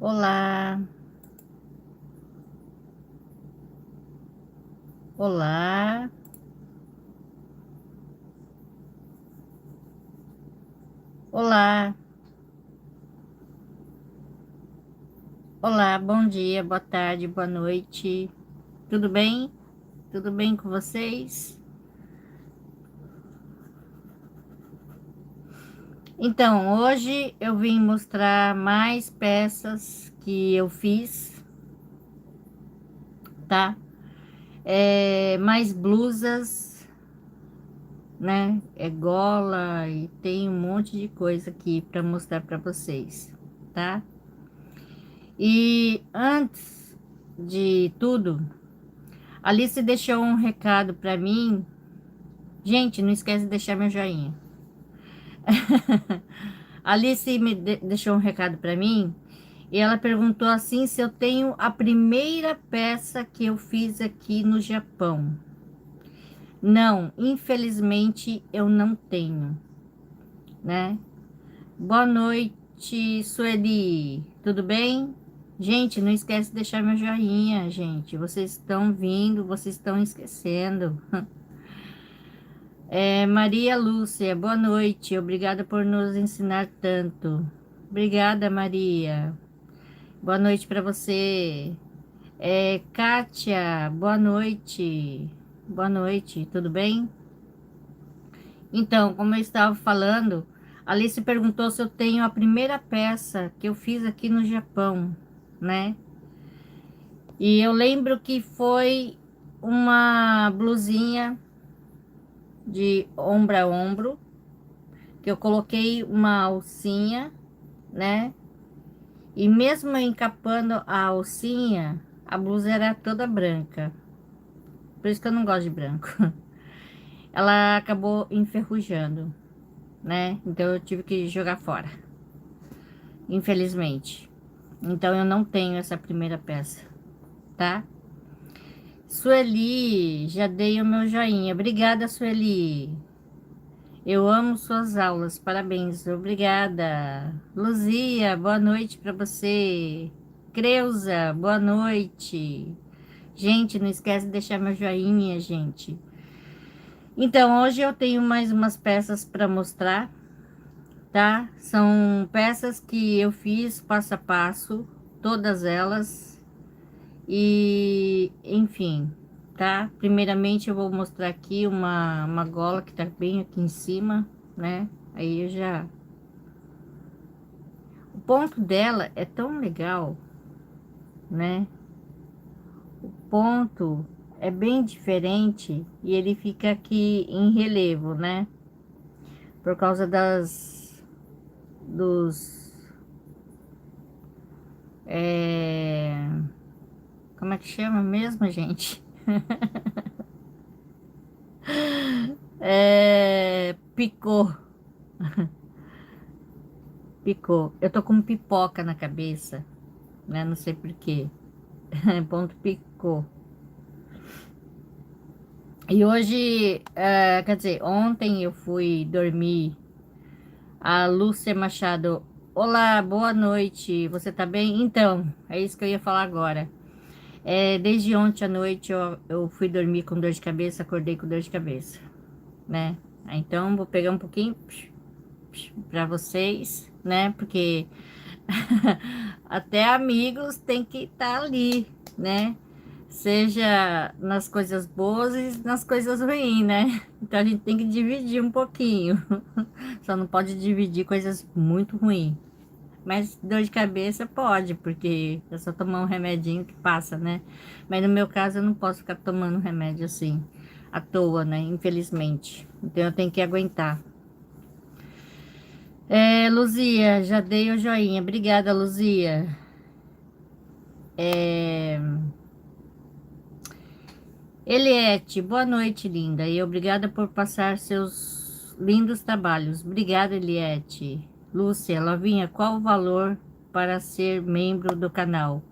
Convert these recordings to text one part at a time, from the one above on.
Olá, olá, olá, olá, bom dia, boa tarde, boa noite, tudo bem? Tudo bem com vocês? Então, hoje eu vim mostrar mais peças que eu fiz, tá? Mais blusas, né? É gola e tem um monte de coisa aqui para mostrar para vocês, tá? E antes de tudo, Alice deixou um recado para mim. Gente, não esquece de deixar meu joinha. Alice deixou um recado para mim e ela perguntou assim se eu tenho a primeira peça que eu fiz aqui no Japão. Não, infelizmente eu não tenho, né? Boa noite, Sueli. Tudo bem? Gente, não esquece de deixar meu joinha, gente. Vocês estão vindo, vocês estão esquecendo. Maria Lúcia, boa noite. Obrigada por nos ensinar tanto. Obrigada, Maria. Boa noite para você. Kátia, boa noite. Boa noite, tudo bem? Então, como eu estava falando, a Alice perguntou se eu tenho a primeira peça que eu fiz aqui no Japão, né? E eu lembro que foi uma blusinha de ombro a ombro, que eu coloquei uma alcinha, né? E mesmo eu encapando a alcinha, a blusa era toda branca. Por isso que eu não gosto de branco. Ela acabou enferrujando, né? Então eu tive que jogar fora, infelizmente. Então eu não tenho essa primeira peça, tá? Sueli, já dei o meu joinha. Obrigada, Sueli. Eu amo suas aulas. Parabéns. Obrigada. Luzia, boa noite para você. Creuza, boa noite. Gente, não esquece de deixar meu joinha, gente. Então, hoje eu tenho mais umas peças para mostrar, tá? São peças que eu fiz passo a passo, todas elas. E, enfim, tá? Primeiramente eu vou mostrar aqui uma gola que tá bem aqui em cima, né? Aí eu já... O ponto dela é tão legal, né? O ponto é bem diferente e ele fica aqui em relevo, né? Por causa dos, é, como é que chama mesmo, gente? Picô, picô. Eu tô com pipoca na cabeça, né? Não sei por quê. Ponto picô. E hoje, quer dizer, ontem eu fui dormir. A Lúcia Machado, olá, boa noite. Você tá bem? Então, é isso que eu ia falar agora. Desde ontem à noite eu fui dormir com dor de cabeça, acordei com dor de cabeça, né? Então, vou pegar um pouquinho para vocês, né? Porque até amigos tem que estar ali, né? Seja nas coisas boas e nas coisas ruins, né? Então a gente tem que dividir um pouquinho. Só não pode dividir coisas muito ruins. Mas dor de cabeça pode, porque é só tomar um remedinho que passa, né? Mas no meu caso eu não posso ficar tomando remédio assim, à toa, né? Infelizmente. Então eu tenho que aguentar. Luzia, já dei o joinha. Obrigada, Luzia. É, Eliette, boa noite, linda. E obrigada por passar seus lindos trabalhos. Obrigada, Eliette. Lúcia, Lavinha, qual o valor para ser membro do canal?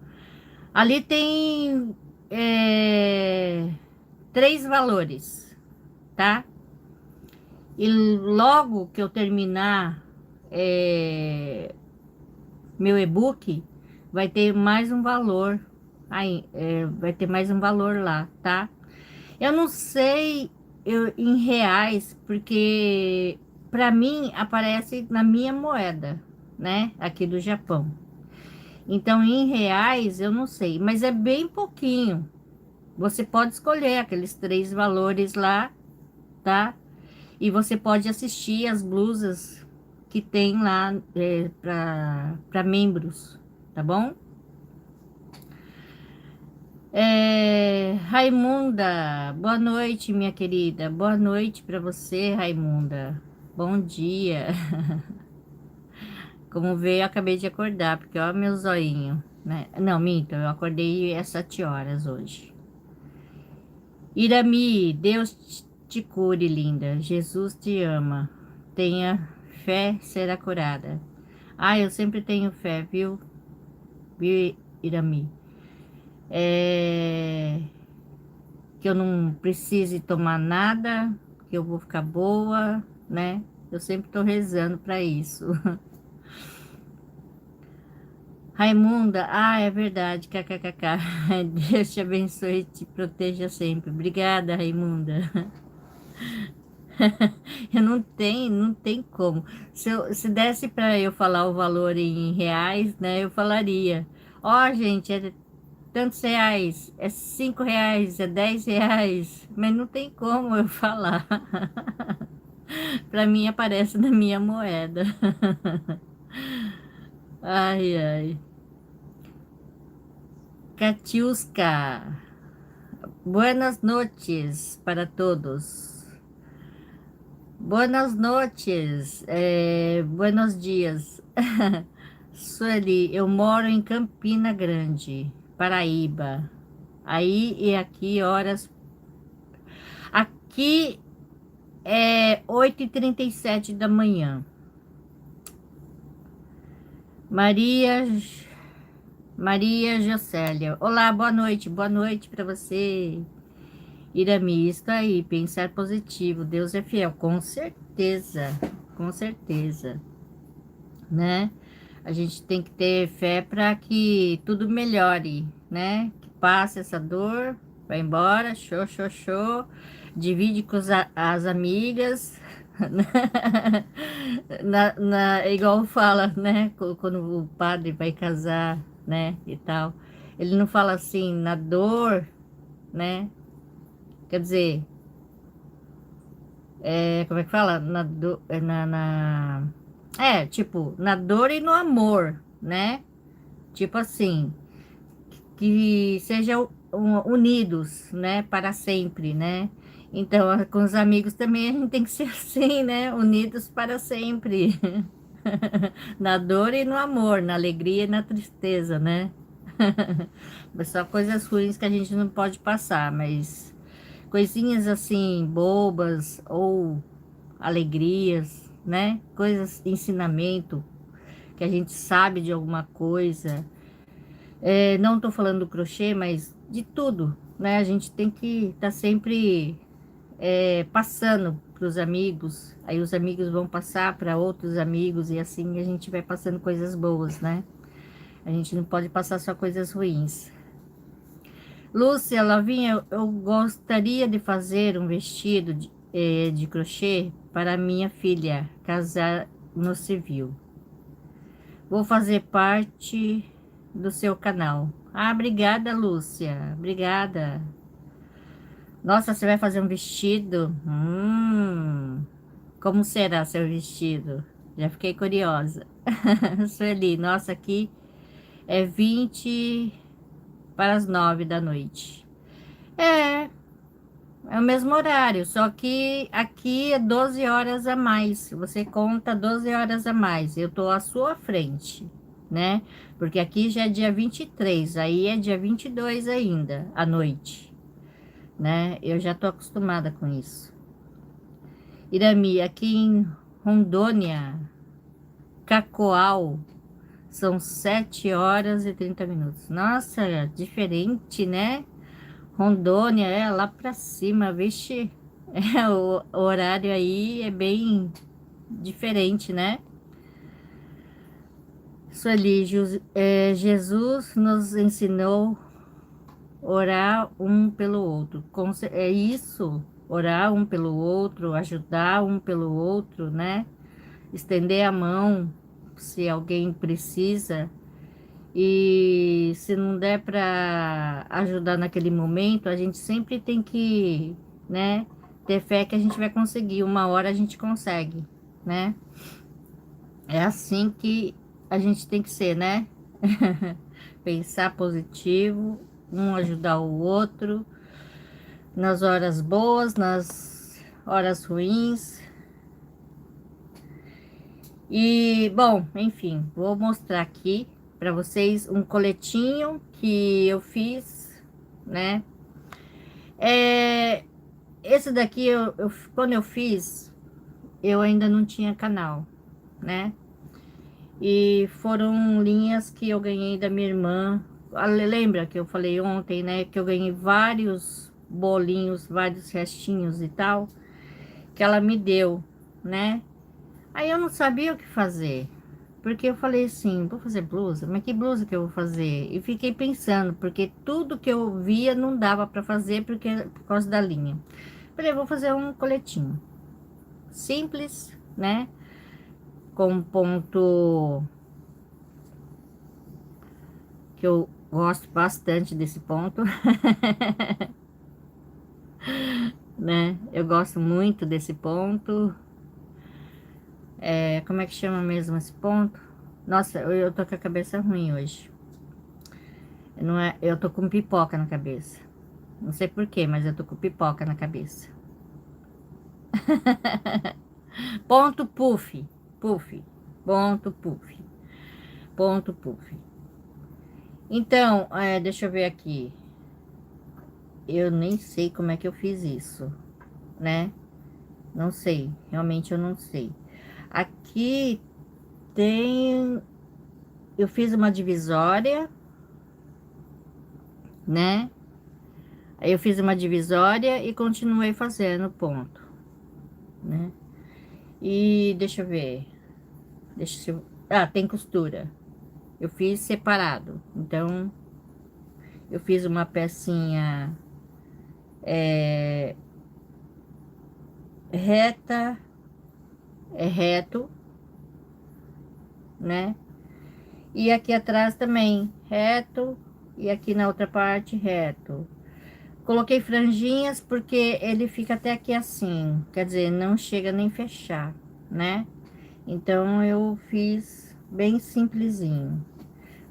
Ali tem é, três valores, tá? E logo que eu terminar é, meu e-book, vai ter mais um valor. Aí, vai ter mais um valor lá, tá? Eu não sei em reais, porque para mim aparece na minha moeda, né? Aqui do Japão. Então, em reais, eu não sei, mas é bem pouquinho. Você pode escolher aqueles três valores lá, tá? E você pode assistir as blusas que tem lá para membros, tá bom? Raimunda, boa noite, minha querida. Boa noite para você, Raimunda. Bom dia. Como vê, eu acabei de acordar, porque ó, meu zoinho, né? Não, minto, eu acordei às 7 horas hoje. Irami, Deus te cure, linda. Jesus te ama. Tenha fé, será curada. Ah, eu sempre tenho fé, viu? Viu, Irami? É... Que eu não precise tomar nada, que eu vou ficar boa, né? Eu sempre tô rezando para isso. Raimunda, ah, é verdade, kkkk. Deus te abençoe e te proteja sempre. Obrigada, Raimunda. Eu não tem como. Se desse para eu falar o valor em reais, né, eu falaria. Ó, gente, é tantos reais, é 5 reais, é 10 reais, mas não tem como eu falar. Para mim aparece na minha moeda. Ai, ai. Katiuska, buenas noches para todos. Buenas noches, buenos dias. Sueli, eu moro em Campina Grande, Paraíba. Aí e aqui horas. Aqui é 8h37 da manhã. Maria, Maria Jocélia. Olá, boa noite para você. Irami, isso aí, pensar positivo. Deus é fiel, com certeza, né? A gente tem que ter fé para que tudo melhore, né? Que passe essa dor, vai embora, show, show, show. Divide com as amigas. Igual fala, né? Quando o padre vai casar, né? E tal. Ele não fala assim, na dor, né? Quer dizer, como é que fala? Tipo, na dor e no amor, né? Tipo assim, que sejam unidos, né, para sempre, né? Então, com os amigos também a gente tem que ser assim, né? Unidos para sempre. Na dor e no amor, na alegria e na tristeza, né? Mas só coisas ruins que a gente não pode passar, mas coisinhas assim, bobas ou alegrias, né? Coisas, ensinamento, que a gente sabe de alguma coisa. Não estou falando do crochê, mas de tudo, né? A gente tem que estar sempre passando para os amigos, aí os amigos vão passar para outros amigos e assim a gente vai passando coisas boas, né? A gente não pode passar só coisas ruins. Lúcia, Lavinha, eu gostaria de fazer um vestido de crochê para minha filha casar no civil. Vou fazer parte do seu canal. Ah, obrigada, Lúcia. Obrigada. Nossa, você vai fazer um vestido? Como será seu vestido? Já fiquei curiosa. Sueli, nossa, aqui é 20 para as 9 da noite. É, é o mesmo horário, só que aqui é 12 horas a mais. Você conta 12 horas a mais. Eu tô à sua frente, né? Porque aqui já é dia 23, aí é dia 22 ainda, à noite, né? Eu já tô acostumada com isso. Irami, aqui em Rondônia, Cacoal, são 7 horas e 30 minutos. Nossa, diferente, né? Rondônia, lá pra cima, vixe, o horário aí é bem diferente, né? Sueli, Jesus nos ensinou a orar um pelo outro. É isso, orar um pelo outro, ajudar um pelo outro, né? Estender a mão se alguém precisa. E se não der para ajudar naquele momento, a gente sempre tem que, né, ter fé que a gente vai conseguir. Uma hora a gente consegue, né? É assim que a gente tem que ser, né? Pensar positivo, um ajudar o outro, nas horas boas, nas horas ruins. E, bom, enfim, vou mostrar aqui para vocês um coletinho que eu fiz, né? É, esse daqui, quando eu fiz, eu ainda não tinha canal, né? E foram linhas que eu ganhei da minha irmã. Lembra que eu falei ontem, né? Que eu ganhei vários bolinhos, vários restinhos e tal, que ela me deu, né? Aí eu não sabia o que fazer. Porque eu falei assim, vou fazer blusa? Mas que blusa que eu vou fazer? E fiquei pensando, porque tudo que eu via não dava para fazer por causa da linha. Falei, vou fazer um coletinho. Simples, né? Com ponto que eu gosto bastante desse ponto, né? Eu gosto muito desse ponto. Como é que chama mesmo esse ponto? Nossa, eu tô com a cabeça ruim hoje. Não é, eu tô com pipoca na cabeça. Não sei por quê, mas eu tô com pipoca na cabeça. Ponto puff, puff, ponto puff, ponto puff. Então, deixa eu ver aqui. Eu nem sei como é que eu fiz isso, né? Não sei, realmente eu não sei. Aqui tem, eu fiz uma divisória, né? Aí eu fiz uma divisória e continuei fazendo ponto, né? E deixa eu ver, tem costura. Eu fiz separado, então eu fiz uma pecinha reta, reto, né? E aqui atrás também, reto, e aqui na outra parte, reto. Coloquei franjinhas porque ele fica até aqui assim, quer dizer, não chega nem fechar, né? Então eu fiz bem simplesinho.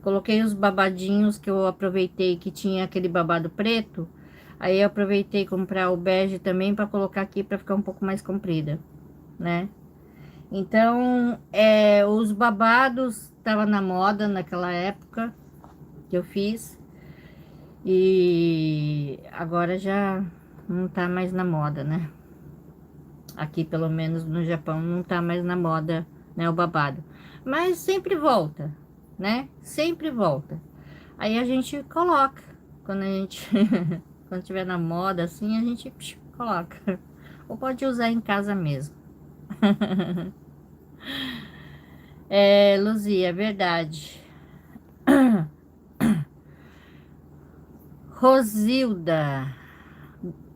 Coloquei os babadinhos que eu aproveitei que tinha aquele babado preto. Aí eu aproveitei comprar o bege também para colocar aqui para ficar um pouco mais comprida, né? Então, os babados estavam na moda naquela época que eu fiz. E agora já não tá mais na moda, né? Aqui, pelo menos no Japão, não tá mais na moda, né, o babado. Mas sempre volta, né? Sempre volta. Aí a gente coloca. Quando a gente quando tiver na moda assim, a gente coloca. Ou pode usar em casa mesmo. Luzia, é verdade. Rosilda.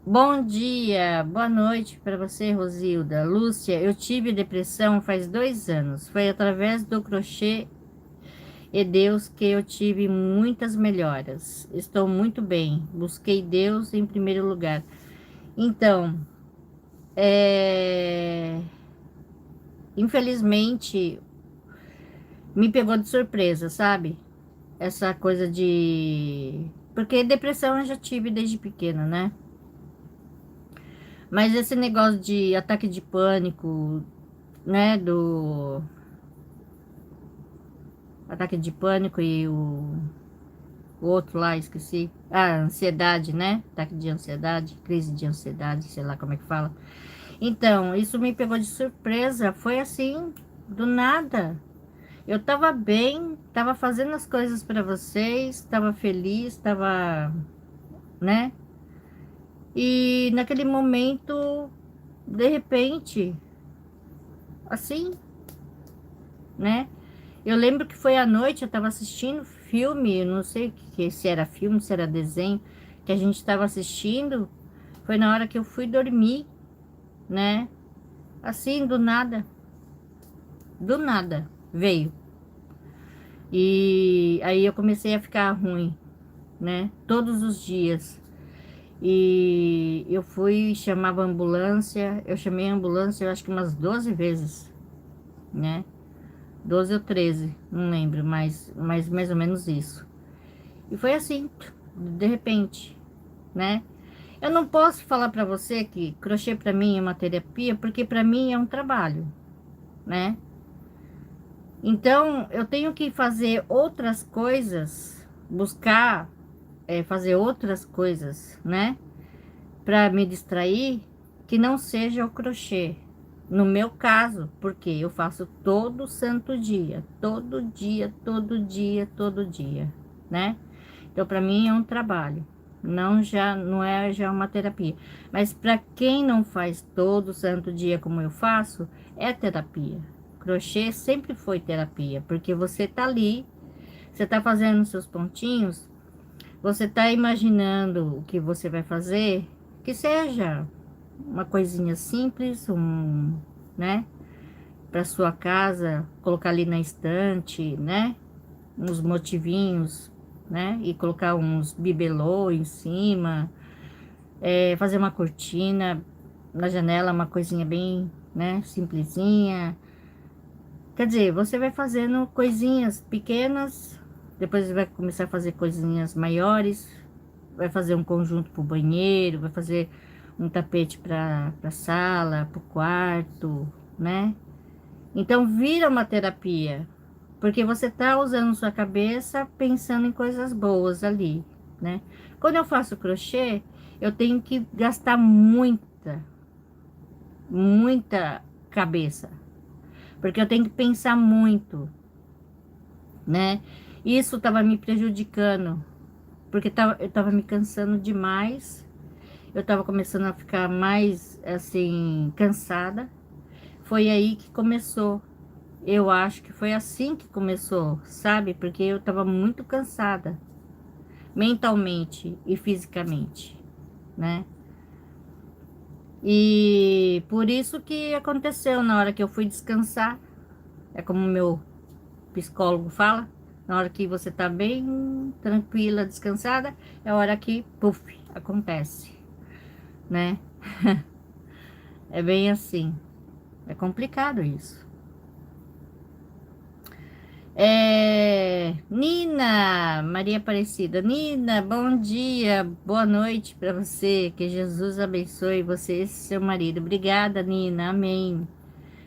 Bom dia, boa noite para você, Rosilda. Lúcia, eu tive depressão faz 2 anos. Foi através do crochê e Deus que eu tive muitas melhoras. Estou muito bem. Busquei Deus em primeiro lugar. Então, infelizmente, me pegou de surpresa, sabe? Essa coisa de. Porque depressão eu já tive desde pequena, né? Mas esse negócio de ataque de pânico, né? Do ataque de pânico e o outro lá, esqueci. Ah, ansiedade, né? Ataque de ansiedade, crise de ansiedade, sei lá como é que fala. Então, isso me pegou de surpresa. Foi assim, do nada. Eu tava bem, tava fazendo as coisas para vocês, tava feliz, tava, né? E naquele momento, de repente, assim, né? Eu lembro que foi à noite, eu estava assistindo filme, eu não sei se era filme, se era desenho, que a gente estava assistindo. Foi na hora que eu fui dormir, né? Assim, do nada, veio. E aí eu comecei a ficar ruim, né? Todos os dias. E eu fui, chamava a ambulância, eu chamei a ambulância, eu acho que umas 12 vezes, né? 12 ou 13, não lembro, mas mais ou menos isso. E foi assim, de repente, né? Eu não posso falar para você que crochê para mim é uma terapia, porque para mim é um trabalho, né? Então, eu tenho que fazer outras coisas, buscar, fazer outras coisas, né? Para me distrair, que não seja o crochê. No meu caso, porque eu faço todo santo dia, todo dia, todo dia, todo dia, né? Então, para mim é um trabalho, não é já uma terapia. Mas para quem não faz todo santo dia como eu faço, é terapia. Crochê sempre foi terapia, porque você tá ali, você tá fazendo seus pontinhos, você tá imaginando o que você vai fazer, que seja uma coisinha simples, né, para sua casa, colocar ali na estante, né? Uns motivinhos, né? E colocar uns bibelô em cima, fazer uma cortina na janela, uma coisinha bem, né, simplesinha. Quer dizer, você vai fazendo coisinhas pequenas, depois você vai começar a fazer coisinhas maiores, vai fazer um conjunto para o banheiro, vai fazer um tapete para a sala, para o quarto, né? Então vira uma terapia, porque você está usando sua cabeça pensando em coisas boas ali, né? Quando eu faço crochê, eu tenho que gastar muita cabeça, porque eu tenho que pensar muito, né? Isso estava me prejudicando, porque eu estava me cansando demais, eu estava começando a ficar mais, assim, cansada. Foi aí que começou. Eu acho que foi assim que começou, sabe? Porque eu estava muito cansada, mentalmente e fisicamente, né? E por isso que aconteceu na hora que eu fui descansar, é como o meu psicólogo fala, na hora que você tá bem tranquila, descansada, é a hora que, puf, acontece, né? É bem assim, é complicado isso. Nina, Maria Aparecida, Nina, bom dia, boa noite para você, que Jesus abençoe você e seu marido. Obrigada, Nina, amém.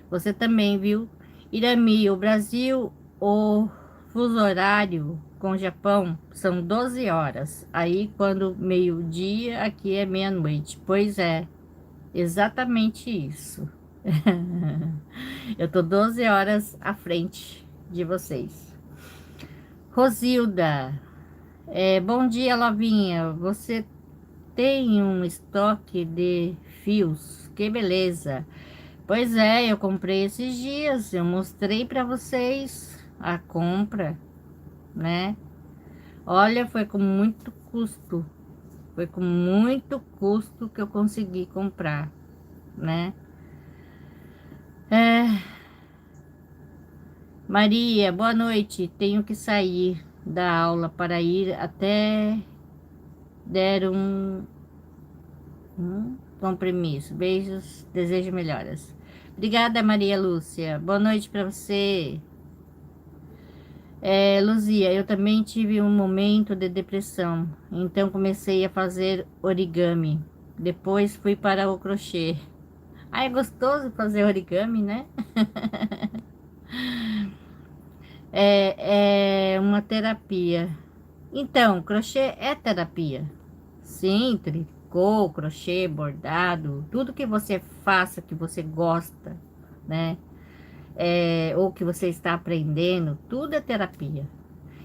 Você também, viu? Irami, o Brasil, o fuso horário com o Japão são 12 horas. Aí, quando meio-dia, aqui é meia-noite. Pois é, exatamente isso. Eu tô 12 horas à frente de vocês. Rosilda, bom dia, Lovinha. Você tem um estoque de fios? Que beleza. Pois é, eu comprei esses dias. Eu mostrei para vocês a compra, né? Olha, foi com muito custo. Foi com muito custo que eu consegui comprar, né? É, Maria, boa noite. Tenho que sair da aula para ir até der um compromisso. Beijos, desejo melhoras. Obrigada, Maria Lúcia. Boa noite para você. Luzia, eu também tive um momento de depressão, então comecei a fazer origami. Depois fui para o crochê. Ah, é gostoso fazer origami, né? É uma terapia. Então, crochê é terapia. Sim, tricô, crochê, bordado, tudo que você faça, que você gosta, né? Ou que você está aprendendo, tudo é terapia.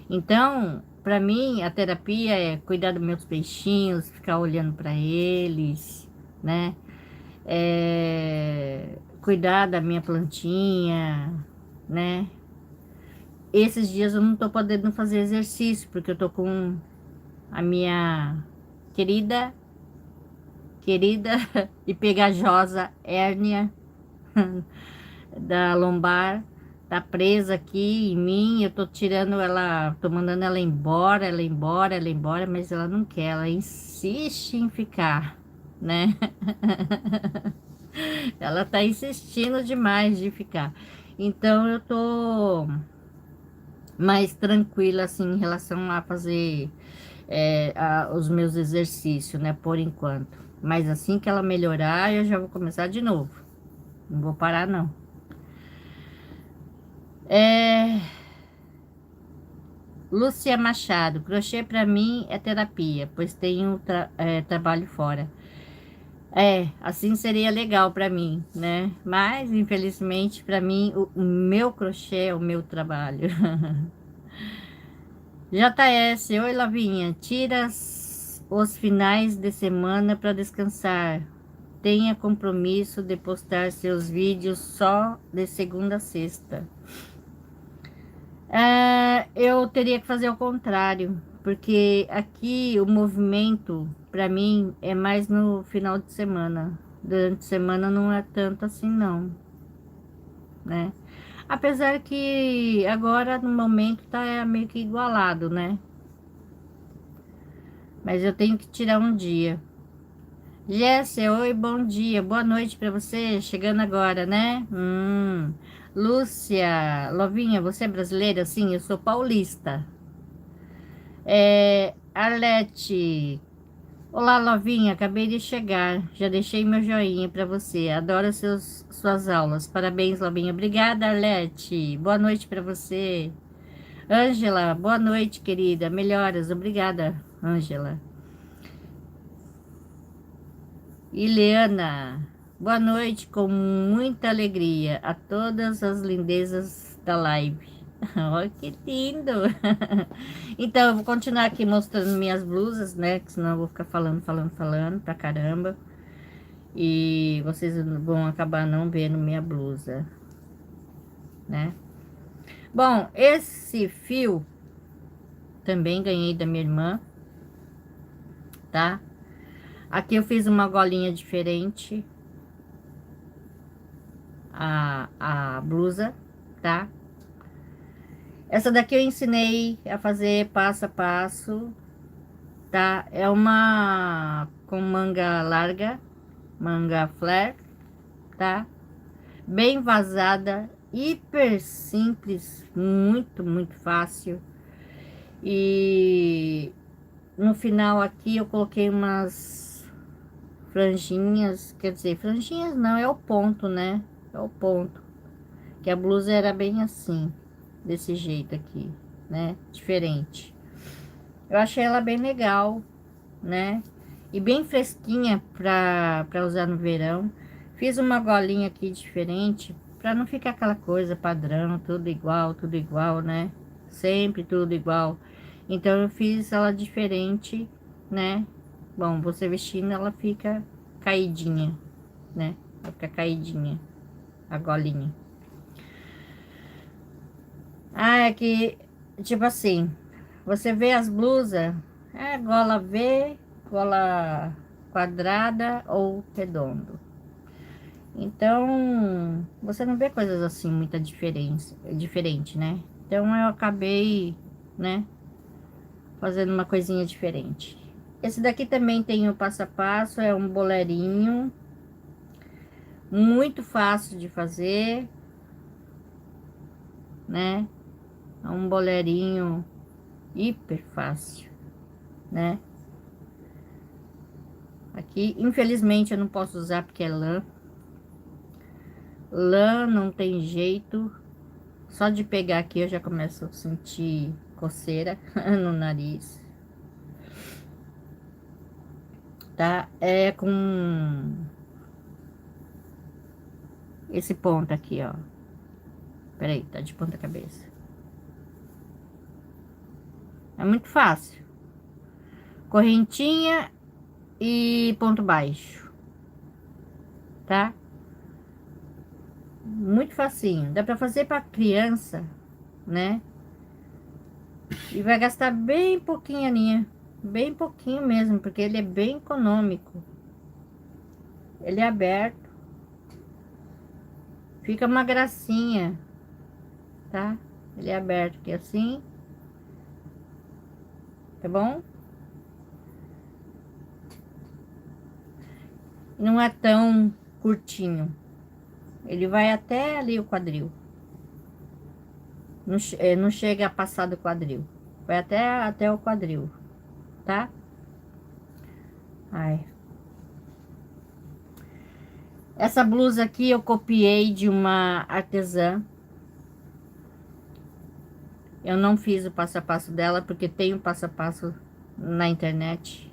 Então, para mim, a terapia é cuidar dos meus peixinhos, ficar olhando para eles, né? Cuidar da minha plantinha, né? esses dias eu não tô podendo fazer exercício, porque eu tô com a minha querida, querida e pegajosa hérnia da lombar. Tá presa aqui em mim, eu tô tirando ela, tô mandando ela embora, ela embora, ela embora, mas ela não quer, ela insiste em ficar, né? Ela tá insistindo demais de ficar. Então eu tô mais tranquila assim em relação a fazer os meus exercícios, né? Por enquanto. Mas assim que ela melhorar, eu já vou começar de novo. Não vou parar, não. É, Lúcia Machado, crochê para mim é terapia, pois tenho trabalho fora. Assim seria legal para mim, né? Mas, infelizmente, para mim, o meu crochê é o meu trabalho. JS, oi Lavinha, tira os finais de semana para descansar. Tenha compromisso de postar seus vídeos só de segunda a sexta. Eu teria que fazer o contrário, porque aqui o movimento, para mim, é mais no final de semana. Durante a semana não é tanto assim, não, né? Apesar que agora, no momento, tá meio que igualado, né? Mas eu tenho que tirar um dia. Jéssica, oi, bom dia, boa noite para você, chegando agora, né? Lúcia, Lovinha, você é brasileira? Sim, eu sou paulista. Arlete, olá, Lovinha, acabei de chegar, já deixei meu joinha para você, adoro suas aulas, parabéns, Lovinha, obrigada, Arlete, boa noite para você. Ângela, boa noite, querida, melhoras, obrigada, Ângela. Ileana, boa noite, com muita alegria a todas as lindezas da live. Olha que lindo! Então, eu vou continuar aqui mostrando minhas blusas, né? Que senão eu vou ficar falando pra caramba. E vocês vão acabar não vendo minha blusa, né? Bom, esse fio também ganhei da minha irmã, tá? Aqui eu fiz uma golinha diferente, a blusa, tá? Essa daqui eu ensinei a fazer passo a passo, tá? É uma com manga larga, manga flare, tá? Bem vazada, hiper simples, muito fácil. E no final aqui eu coloquei umas franjinhas, quer dizer, franjinhas não, é o ponto, né? É o ponto. Que a blusa era bem assim, desse jeito aqui, né? Diferente. Eu achei ela bem legal, né? E bem fresquinha para usar no verão. Fiz uma golinha aqui diferente, para não ficar aquela coisa padrão, tudo igual, né? Sempre tudo igual. Então eu fiz ela diferente, né? Bom, você vestindo ela fica caidinha, né? Fica caidinha a golinha. É que, tipo assim, você vê as blusas, gola V, gola quadrada ou redondo. Então, você não vê coisas assim, muita diferença, diferente, né? Então, eu acabei, né, fazendo uma coisinha diferente. Esse daqui também tem o passo a passo, é um bolerinho, muito fácil de fazer, né? É um bolerinho hiper fácil, né? Aqui, infelizmente, eu não posso usar porque é lã. Lã não tem jeito. Só de pegar aqui eu já começo a sentir coceira no nariz. Tá? É com esse ponto aqui, ó. Peraí, tá de ponta cabeça. É muito fácil. Correntinha e ponto baixo. Tá? Muito facinho. Dá pra fazer pra criança, né? E vai gastar bem pouquinho, Aninha. Bem pouquinho mesmo, porque ele é bem econômico. Ele é aberto. Fica uma gracinha, tá? Ele é aberto aqui assim, tá bom? Não é tão curtinho. Ele vai até ali o quadril. Não, não chega a passar do quadril. Vai até o quadril, tá? Ai. Essa blusa aqui eu copiei de uma artesã. Eu não fiz o passo a passo dela, porque tem o passo a passo na internet,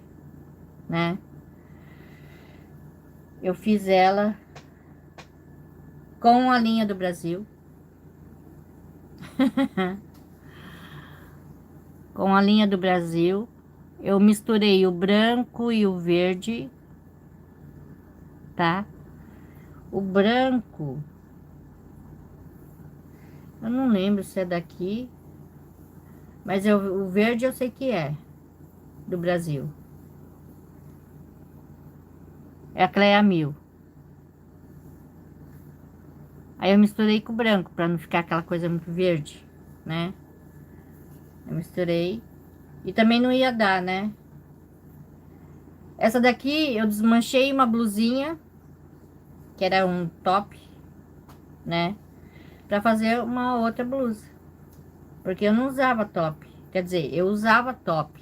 né? Eu fiz ela com a linha do Brasil. Com a linha do Brasil. Eu misturei o branco e o verde, tá? O branco, eu não lembro se é daqui, mas o verde eu sei que é do Brasil. É a Cleia Mil. Aí eu misturei com o branco, para não ficar aquela coisa muito verde, né? Eu misturei. E também não ia dar, né? Essa daqui eu desmanchei uma blusinha, que era um top, né? Pra fazer uma outra blusa. Porque eu não usava top. Quer dizer, eu usava top.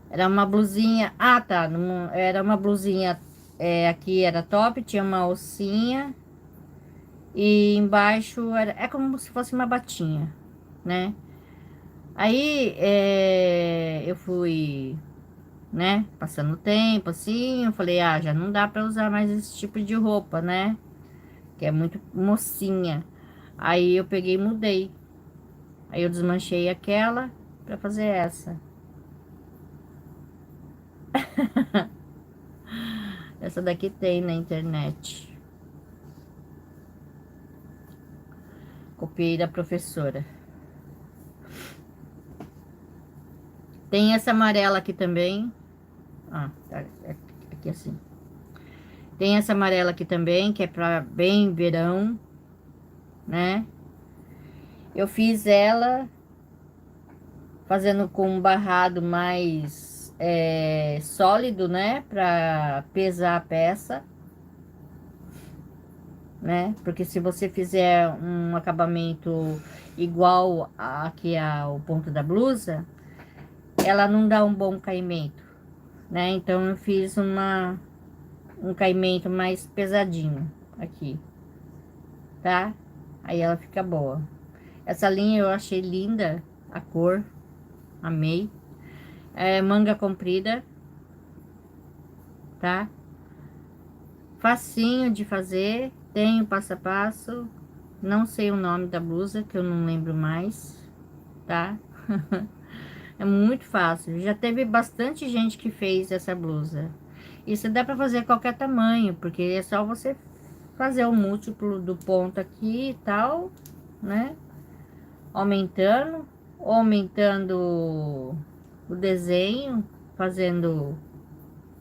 Era uma blusinha. Ah, tá. Era uma blusinha. Aqui era top, tinha uma alcinha. E embaixo é como se fosse uma batinha, né? Aí eu fui, né, passando o tempo assim. Eu falei, ah, já não dá pra usar mais esse tipo de roupa, né? Que é muito mocinha. Aí eu peguei e mudei. Aí eu desmanchei aquela pra fazer essa. Essa daqui tem na internet. Copiei da professora. Tem essa amarela aqui também. Ah, tá aqui assim. Tem essa amarela aqui também, que é pra bem verão, né? Eu fiz ela fazendo com um barrado mais sólido, né? Pra pesar a peça, né? Porque se você fizer um acabamento igual aqui ao ponto da blusa, ela não dá um bom caimento, né? Então eu fiz um caimento mais pesadinho aqui, tá? Aí ela fica boa. Essa linha eu achei linda, a cor, amei. É manga comprida, tá? Facinho de fazer, tem o passo a passo. Não sei o nome da blusa, que eu não lembro mais, tá? É muito fácil. Já teve bastante gente que fez essa blusa. Isso dá para fazer qualquer tamanho, porque é só você fazer o múltiplo do ponto aqui e tal, né? Aumentando o desenho, fazendo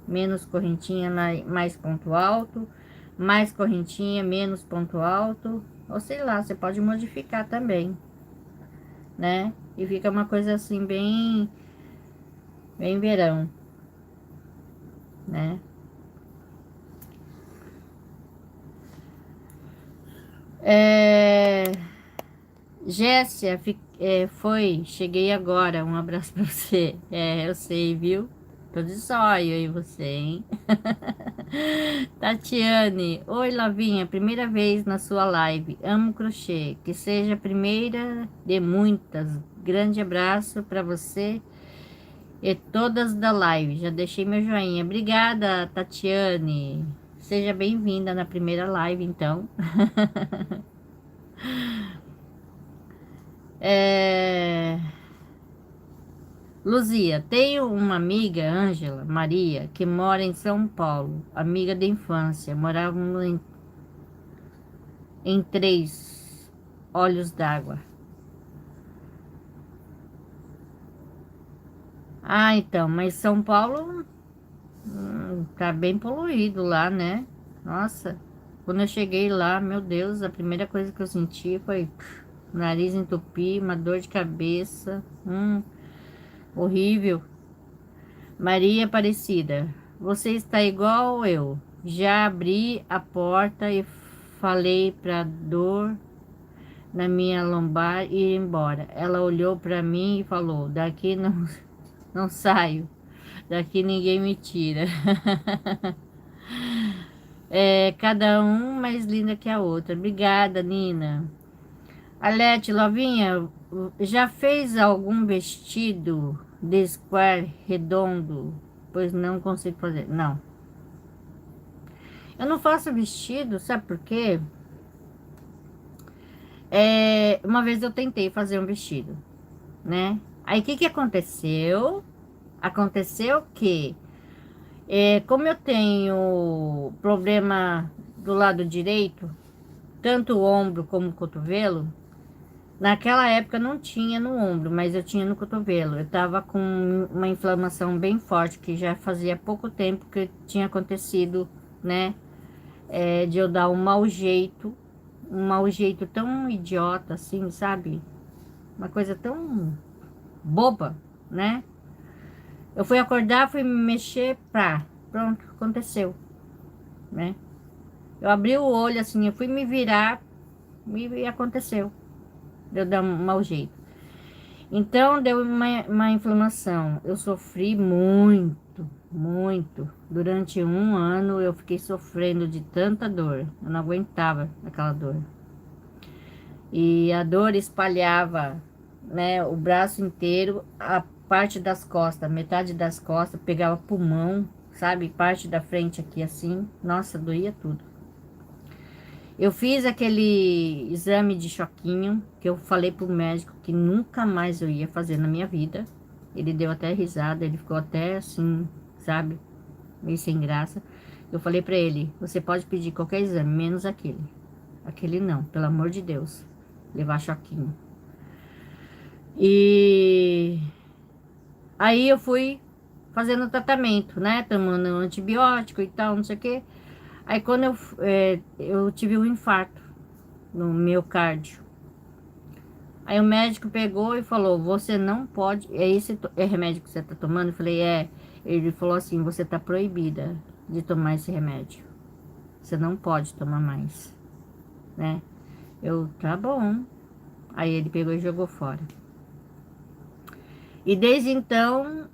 menos correntinha, mais ponto alto, mais correntinha, menos ponto alto, ou sei lá, você pode modificar também, né? E fica uma coisa assim bem verão, né? Jéssica, cheguei agora, um abraço pra você. Eu sei, viu? Tô de zóio aí você, hein? Tatiane, oi Lavinha, primeira vez na sua live. Amo crochê, que seja a primeira de muitas. Grande abraço para você e todas da live. Já deixei meu joinha. Obrigada, Tatiane. Seja bem-vinda na primeira live, então. É... Luzia, tenho uma amiga, Ângela Maria, que mora em São Paulo, amiga de infância. Morávamos em Três Olhos d'Água. Ah, então, mas São Paulo tá bem poluído lá, né? Nossa, quando eu cheguei lá, meu Deus, a primeira coisa que eu senti foi nariz entupir, uma dor de cabeça, horrível. Maria Aparecida, você está igual eu. Já abri a porta e falei para dor na minha lombar ir embora. Ela olhou para mim e falou: daqui não, não saio, daqui ninguém me tira. É, cada um mais linda que a outra. Obrigada, Nina. Alete, Lovinha, já fez algum vestido de square redondo? Pois não consigo fazer. Não. Eu não faço vestido, sabe por quê? Uma vez eu tentei fazer um vestido, né? Aí o que que aconteceu? Aconteceu que, como eu tenho problema do lado direito, tanto o ombro como o cotovelo, naquela época não tinha no ombro, mas eu tinha no cotovelo. Eu tava com uma inflamação bem forte, que já fazia pouco tempo que tinha acontecido, né? De eu dar um mau jeito tão idiota assim, sabe? Uma coisa tão boba, né? Eu fui acordar, fui me mexer, pá, pronto, aconteceu, né? Eu abri o olho assim, eu fui me virar e aconteceu. Deu dar um mau jeito. Então deu uma inflamação. Eu sofri muito, muito. Durante um ano eu fiquei sofrendo de tanta dor. Eu não aguentava aquela dor. E a dor espalhava, né, o braço inteiro, a parte das costas, metade das costas, pegava pulmão, sabe? Parte da frente aqui assim. Nossa, doía tudo. Eu fiz aquele exame de choquinho que eu falei pro médico que nunca mais eu ia fazer na minha vida. Ele deu até risada, ele ficou até assim, sabe? Meio sem graça. Eu falei pra ele: você pode pedir qualquer exame, menos aquele. Aquele não, pelo amor de Deus. Levar choquinho. E aí eu fui fazendo tratamento, né? Tomando antibiótico e tal, não sei o quê. Aí quando eu tive um infarto no miocárdio. Aí o médico pegou e falou: você não pode. É esse remédio que você está tomando? Eu falei: é. Ele falou assim: você está proibida de tomar esse remédio. Você não pode tomar mais, né? Eu, tá bom. Aí ele pegou e jogou fora. E desde então,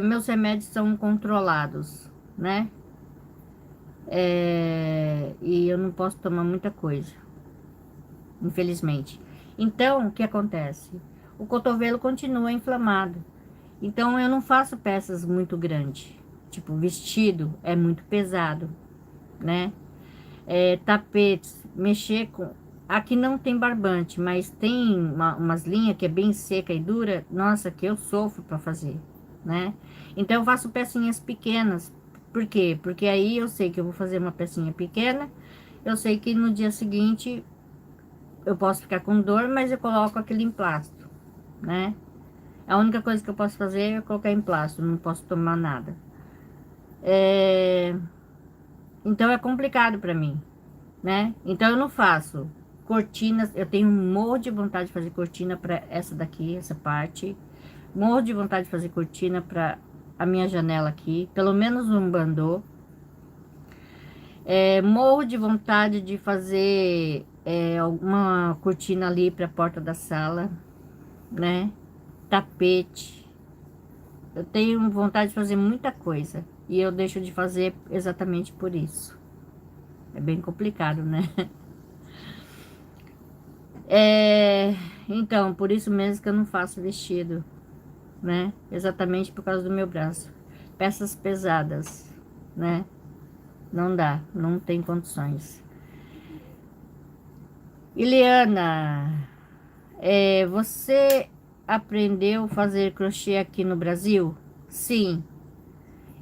meus remédios são controlados, né? E eu não posso tomar muita coisa, infelizmente. Então, o que acontece? O cotovelo continua inflamado. Então, eu não faço peças muito grandes. Tipo, vestido é muito pesado, né? Tapetes, mexer com... Aqui não tem barbante, mas tem umas linhas que é bem seca e dura. Nossa, que eu sofro para fazer, né? Então, eu faço pecinhas pequenas. Por quê? Porque aí eu sei que eu vou fazer uma pecinha pequena. Eu sei que no dia seguinte eu posso ficar com dor, mas eu coloco aquele emplasto, né? A única coisa que eu posso fazer é colocar em plástico, não posso tomar nada. É, Então é complicado para mim, né? Então eu não faço cortinas. Eu tenho um morro de vontade de fazer cortina para essa daqui, essa parte. Morro de vontade de fazer cortina para a minha janela aqui, pelo menos um bandô. Morro de vontade de fazer uma cortina ali para a porta da sala, né? Tapete. Eu tenho vontade de fazer muita coisa e eu deixo de fazer exatamente por isso. É bem complicado, né? É, então, por isso mesmo que eu não faço vestido, né? Exatamente por causa do meu braço. Peças pesadas, né? Não dá, não tem condições. Iliana, você aprendeu a fazer crochê aqui no Brasil? Sim,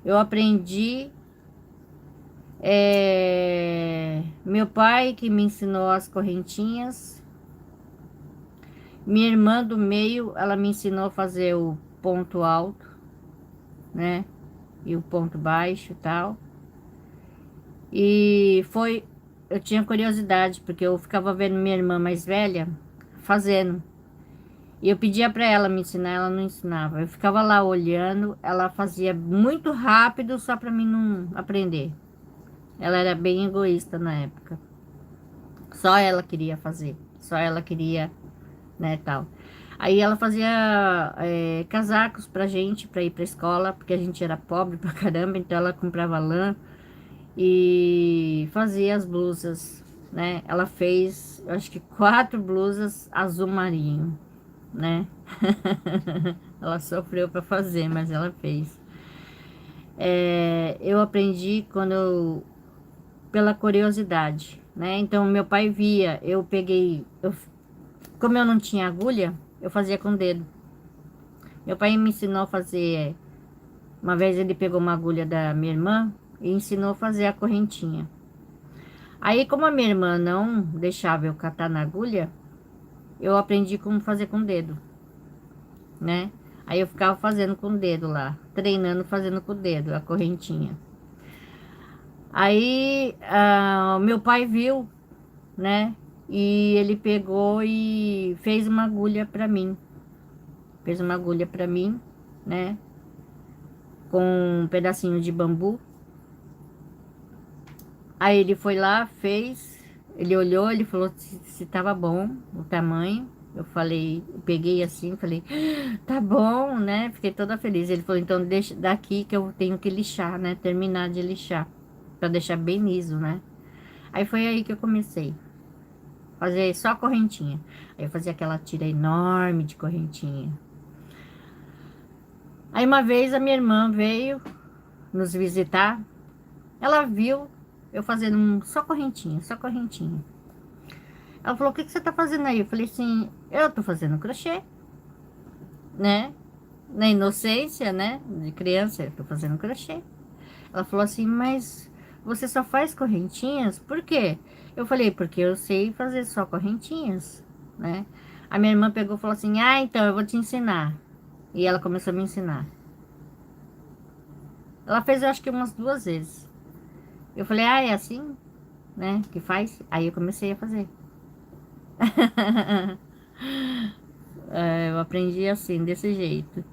eu aprendi. Meu pai que me ensinou as correntinhas. Minha irmã do meio, ela me ensinou a fazer o ponto alto, né? E o ponto baixo e tal. E foi, eu tinha curiosidade, porque eu ficava vendo minha irmã mais velha fazendo. E eu pedia para ela me ensinar, ela não ensinava. Eu ficava lá olhando, ela fazia muito rápido só para mim não aprender. Ela era bem egoísta na época. Só ela queria fazer, só ela queria, né, tal. Aí ela fazia casacos pra gente, pra ir pra escola, porque a gente era pobre pra caramba, então ela comprava lã e fazia as blusas, né? Ela fez, eu acho que 4 blusas azul marinho, né? Ela sofreu para fazer, mas ela fez. Eu aprendi pela curiosidade, né? Então meu pai via, eu peguei, como eu não tinha agulha, eu fazia com o dedo. Meu pai me ensinou a fazer. Uma vez ele pegou uma agulha da minha irmã e ensinou a fazer a correntinha. Aí, como a minha irmã não deixava eu catar na agulha, eu aprendi como fazer com o dedo, né? Aí eu ficava fazendo com o dedo lá, treinando fazendo com o dedo a correntinha. Aí, meu pai viu, né? E ele pegou e fez uma agulha para mim. Fez uma agulha para mim, né? Com um pedacinho de bambu. Aí ele foi lá, fez, ele olhou, ele falou se tava bom o tamanho. Eu falei, eu peguei assim, falei, tá bom, né? Fiquei toda feliz. Ele falou, então deixa daqui que eu tenho que lixar, né? Terminar de lixar, pra deixar bem liso, né? Aí foi aí que eu comecei. Fazer só correntinha. Aí eu fazia aquela tira enorme de correntinha. Aí uma vez a minha irmã veio nos visitar. Ela viu eu fazendo só correntinha, só correntinha. Ela falou, o que que você tá fazendo aí? Eu falei assim, eu tô fazendo crochê, né? Na inocência, né? De criança, eu tô fazendo crochê. Ela falou assim, mas você só faz correntinhas? Por quê? Eu falei, porque eu sei fazer só correntinhas, né? A minha irmã pegou e falou assim, ah, então eu vou te ensinar. E ela começou a me ensinar. Ela fez, eu acho que umas 2 vezes. Eu falei, ah, é assim, né, que faz? Aí eu comecei a fazer. Eu aprendi assim, desse jeito.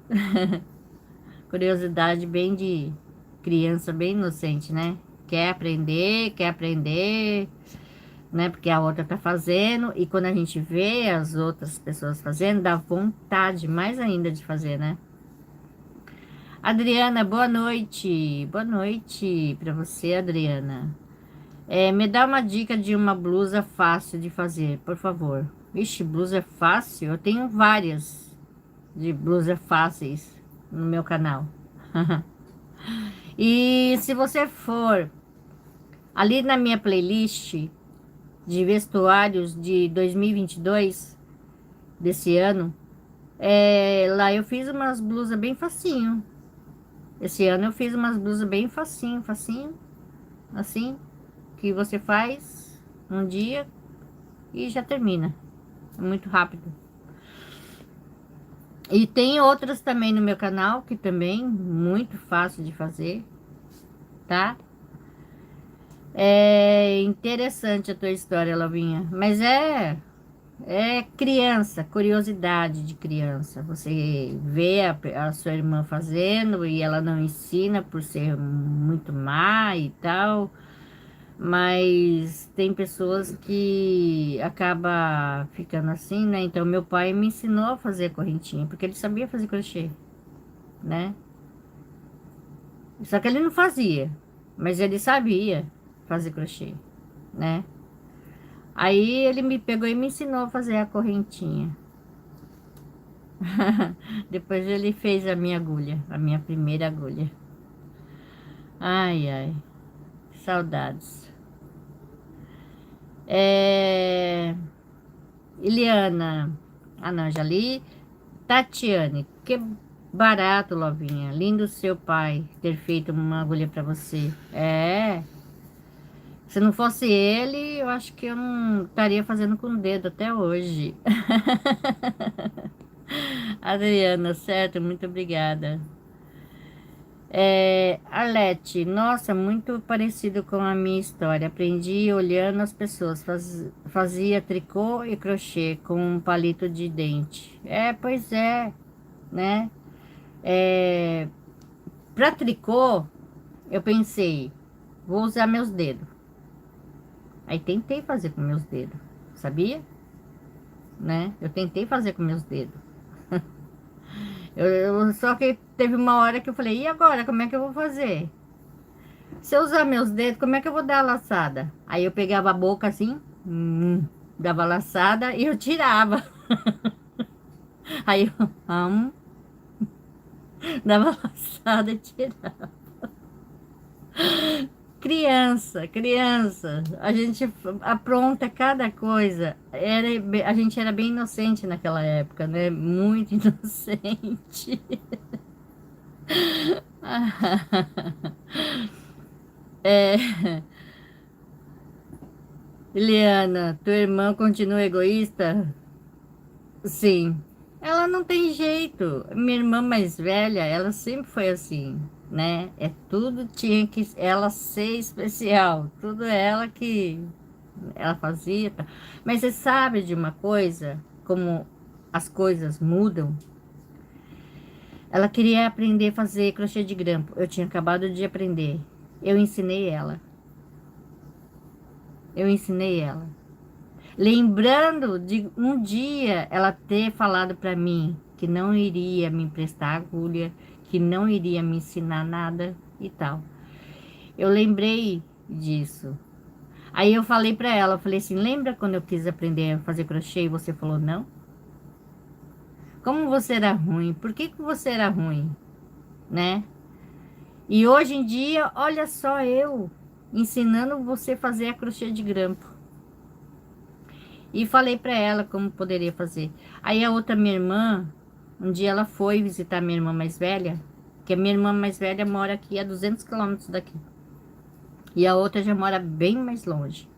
Curiosidade bem de criança, bem inocente, né? Quer aprender, né? Porque a outra tá fazendo, e quando a gente vê as outras pessoas fazendo, dá vontade mais ainda de fazer, né? Adriana, boa noite. Boa noite para você, Adriana. Me dá uma dica de uma blusa fácil de fazer, por favor. Vixe, blusa fácil? Eu tenho várias de blusa fáceis no meu canal. E se você for ali na minha playlist de vestuários de 2022, desse ano, lá eu fiz umas blusas bem facinho. Esse ano eu fiz umas blusas bem facinho, facinho, assim, que você faz um dia e já termina. É muito rápido. E tem outras também no meu canal, que também muito fácil de fazer, tá? É interessante a tua história, Lavinha. Mas é criança, curiosidade de criança. Você vê a sua irmã fazendo e ela não ensina por ser muito má e tal. Mas tem pessoas que acaba ficando assim, né? Então meu pai me ensinou a fazer correntinha, porque ele sabia fazer crochê, né? Só que ele não fazia, mas ele sabia fazer crochê, né? Aí ele me pegou e me ensinou a fazer a correntinha. Depois ele fez a minha agulha, a minha primeira agulha. Ai, ai, saudades. Eliana, não, já li. Tatiane, que barato, Lovinha. Lindo seu pai ter feito uma agulha para você. Se não fosse ele, eu acho que eu não estaria fazendo com o dedo até hoje. Adriana, certo? Muito obrigada. Arlete, nossa, muito parecido com a minha história. Aprendi olhando as pessoas. Fazia tricô e crochê com um palito de dente. Pois é, né? É, Para tricô, eu pensei, vou usar meus dedos. Aí tentei fazer com meus dedos, sabia? Né? Eu tentei fazer com meus dedos. Só que teve uma hora que eu falei, e agora, como é que eu vou fazer? Se eu usar meus dedos, como é que eu vou dar a laçada? Aí eu pegava a boca assim, dava a laçada e eu tirava. Aí eu dava a laçada e tirava. Criança, criança, a gente apronta cada coisa. A gente era bem inocente naquela época, né? Muito inocente. Eliana, tua irmã continua egoísta? Sim. Ela não tem jeito. Minha irmã mais velha, ela sempre foi assim, né? Tudo tinha que ela ser especial. Tudo ela que ela fazia. Tá? Mas você sabe de uma coisa? Como as coisas mudam? Ela queria aprender a fazer crochê de grampo. Eu tinha acabado de aprender. Eu ensinei ela. Eu ensinei ela. Lembrando de um dia ela ter falado para mim que não iria me emprestar agulha, que não iria me ensinar nada e tal. Eu lembrei disso. Aí eu falei para ela, eu falei assim, lembra quando eu quis aprender a fazer crochê e você falou não? Como você era ruim? Por que que você era ruim, né? E hoje em dia, olha só eu ensinando você a fazer a crochê de grampo. E falei para ela como poderia fazer. Aí a outra minha irmã, um dia ela foi visitar minha irmã mais velha, que a minha irmã mais velha mora aqui a 200 quilômetros daqui. E a outra já mora bem mais longe.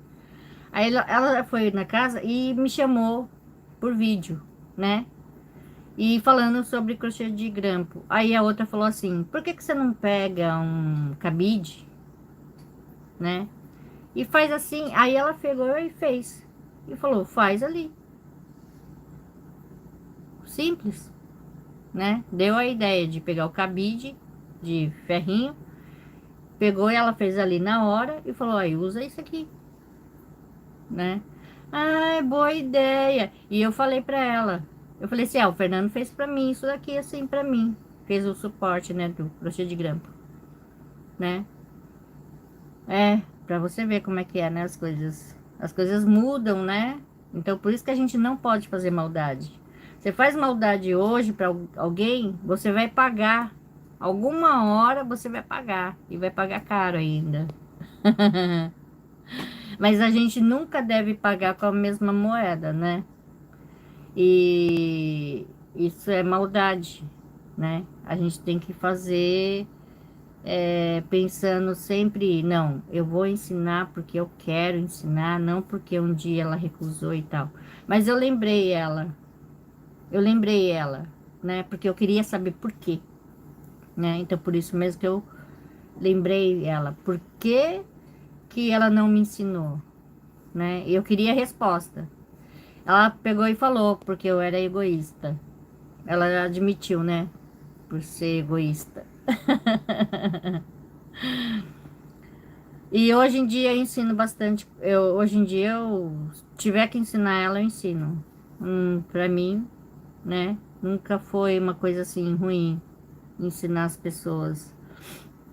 Aí ela foi na casa e me chamou por vídeo, né? E falando sobre crochê de grampo. Aí a outra falou assim, por que que você não pega um cabide, né? E faz assim. Aí ela pegou e fez. E falou, faz ali. Simples. Né? Deu a ideia de pegar o cabide de ferrinho, pegou e ela fez ali na hora e falou, aí usa isso aqui, né? Ah, é boa ideia. E eu falei pra ela, eu falei assim, o Fernando fez pra mim isso daqui assim pra mim, fez o suporte, né, do crochê de grampo, né? Pra você ver como é que é, né, as coisas mudam, né? Então por isso que a gente não pode fazer maldade. Você faz maldade hoje para alguém, você vai pagar. Alguma hora você vai pagar. E vai pagar caro ainda. Mas a gente nunca deve pagar com a mesma moeda, né? E isso é maldade, né? A gente tem que fazer pensando sempre, não, eu vou ensinar porque eu quero ensinar, não porque um dia ela recusou e tal. Mas eu lembrei ela, né? Porque eu queria saber por quê, né? Então por isso mesmo que eu lembrei ela, por que que ela não me ensinou, né? Eu queria a resposta. Ela pegou e falou, porque eu era egoísta. Ela admitiu, né? Por ser egoísta. E hoje em dia eu ensino bastante. Hoje em dia eu tiver que ensinar ela, eu ensino. Para mim, né? Nunca foi uma coisa assim ruim ensinar as pessoas.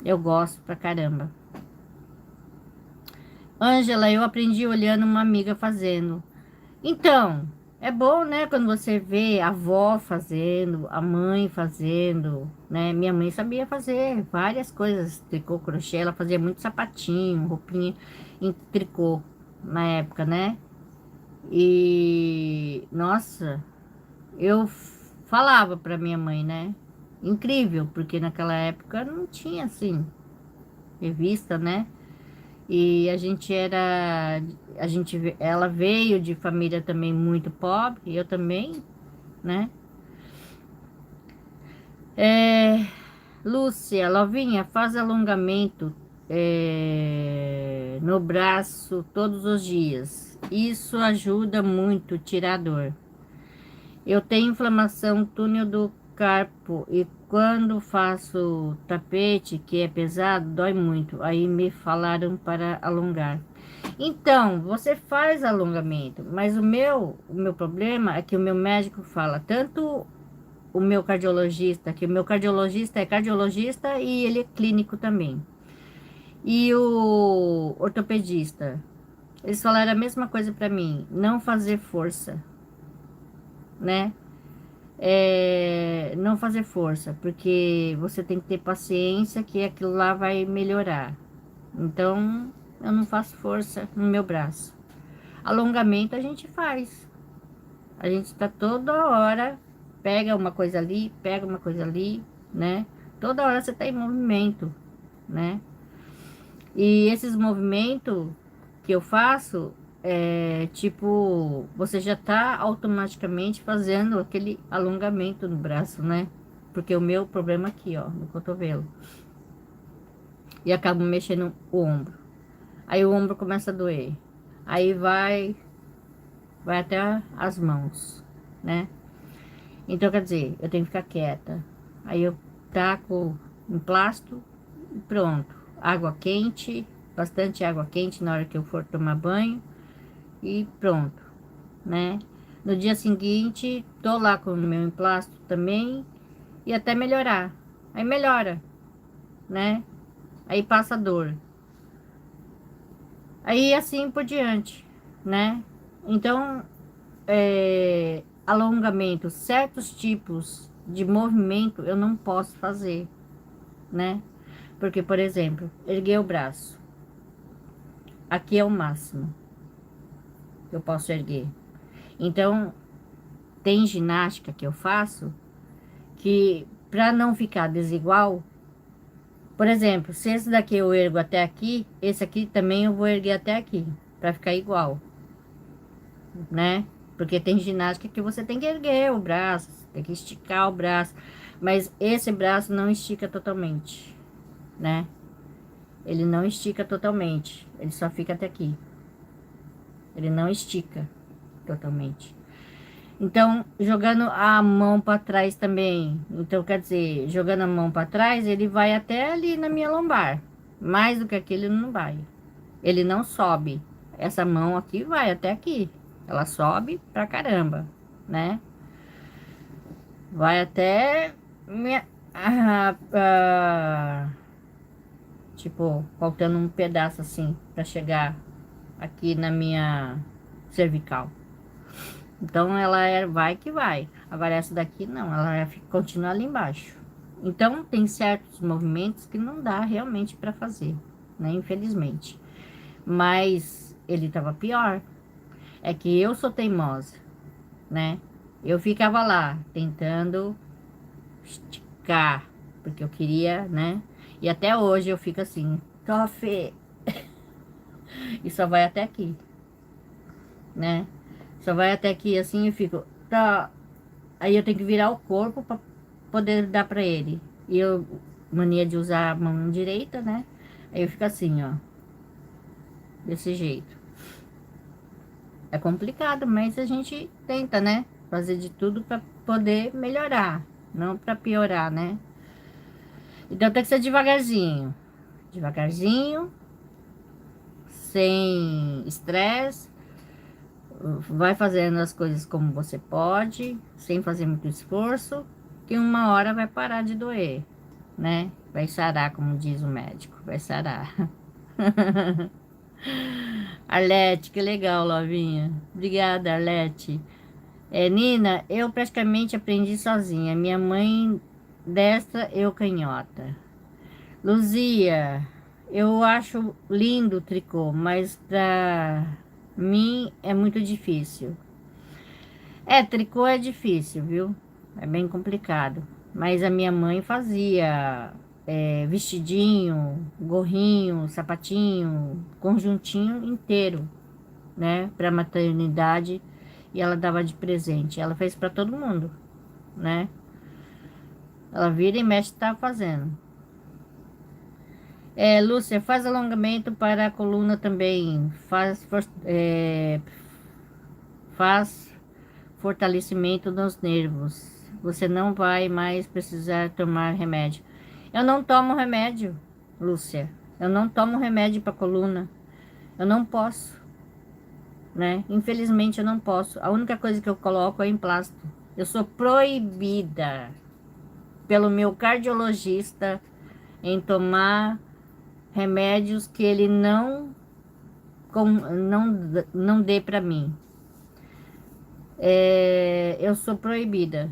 Eu gosto pra caramba. Ângela, eu aprendi olhando uma amiga fazendo. Então, é bom, né, quando você vê a avó fazendo, a mãe fazendo, né? Minha mãe sabia fazer várias coisas, tricô, crochê, ela fazia muito sapatinho, roupinha em tricô na época, né? E, nossa, eu falava pra minha mãe, né? Incrível, porque naquela época não tinha assim revista, né? E ela veio de família também muito pobre, eu também, né? É, Lúcia, Lovinha, faz alongamento no braço todos os dias. Isso ajuda muito, tirar dor. Eu tenho inflamação túnel do carpo e quando faço tapete, que é pesado, dói muito. Aí me falaram para alongar. Então, você faz alongamento, mas o meu problema é que o meu médico fala, tanto o meu cardiologista, que o meu cardiologista é cardiologista e ele é clínico também. E o ortopedista, eles falaram a mesma coisa para mim, não fazer força, né? Não fazer força, porque você tem que ter paciência que aquilo lá vai melhorar. Então, eu não faço força no meu braço. Alongamento a gente faz. A gente está toda hora, pega uma coisa ali, pega uma coisa ali, né? Toda hora você está em movimento, né? E esses movimentos que eu faço, tipo, você já está automaticamente fazendo aquele alongamento no braço, né? Porque o meu problema é aqui, ó, no cotovelo. E acabo mexendo o ombro. Aí o ombro começa a doer. Aí vai até as mãos, né? Então, quer dizer, eu tenho que ficar quieta. Aí eu taco um plástico e pronto. Água quente, bastante água quente na hora que eu for tomar banho e pronto, né? No dia seguinte, tô lá com o meu emplasto também e até melhorar. Aí melhora, né? Aí passa a dor. Aí assim por diante, né? Então, alongamento, certos tipos de movimento eu não posso fazer, né? Porque, por exemplo, erguer o braço. Aqui é o máximo que eu posso erguer. Então, tem ginástica que eu faço que, para não ficar desigual, por exemplo, se esse daqui eu ergo até aqui, esse aqui também eu vou erguer até aqui, para ficar igual, né? Porque tem ginástica que você tem que erguer o braço, tem que esticar o braço, mas esse braço não estica totalmente, né? Ele não estica totalmente, ele só fica até aqui. Ele não estica totalmente. Então, jogando a mão para trás também. Então, quer dizer, jogando a mão para trás, ele vai até ali na minha lombar. Mais do que aquilo, ele não vai. Ele não sobe. Essa mão aqui vai até aqui. Ela sobe pra caramba, né? Vai até minha, tipo, faltando um pedaço assim para chegar aqui na minha cervical. Então ela vai que vai. Agora essa daqui não, continua ali embaixo. Então tem certos movimentos que não dá realmente para fazer, né? Infelizmente. Mas ele estava pior. É que eu sou teimosa, né? Eu ficava lá tentando esticar, porque eu queria, né? E até hoje eu fico assim, Tofe, e só vai até aqui, né? Só vai até aqui assim e fico, tá. Aí eu tenho que virar o corpo para poder dar para ele. E eu, mania de usar a mão direita, né? Aí eu fico assim, ó. Desse jeito. É complicado, mas a gente tenta, né? Fazer de tudo para poder melhorar, não para piorar, né? Então tem que ser devagarzinho. Devagarzinho, sem estresse. Vai fazendo as coisas como você pode, sem fazer muito esforço, que uma hora vai parar de doer, né? Vai sarar, como diz o médico, vai sarar. Arlete, que legal, Lovinha. Obrigada, Arlete. Nina, eu praticamente aprendi sozinha. Minha mãe destra, eu canhota. Luzia, eu acho lindo o tricô, mas pra mim é muito difícil. Tricô é difícil, viu? É bem complicado. Mas a minha mãe fazia vestidinho, gorrinho, sapatinho, conjuntinho inteiro, né? Para maternidade e ela dava de presente. Ela fez para todo mundo, né? Ela vira e mexe, tá fazendo. Lúcia, faz alongamento para a coluna também. Faz fortalecimento nos nervos. Você não vai mais precisar tomar remédio. Eu não tomo remédio, Lúcia. Eu não tomo remédio para coluna. Eu não posso, né? Infelizmente eu não posso. A única coisa que eu coloco é emplasto. Eu sou proibida pelo meu cardiologista em tomar remédios que ele não dê para mim. Eu sou proibida.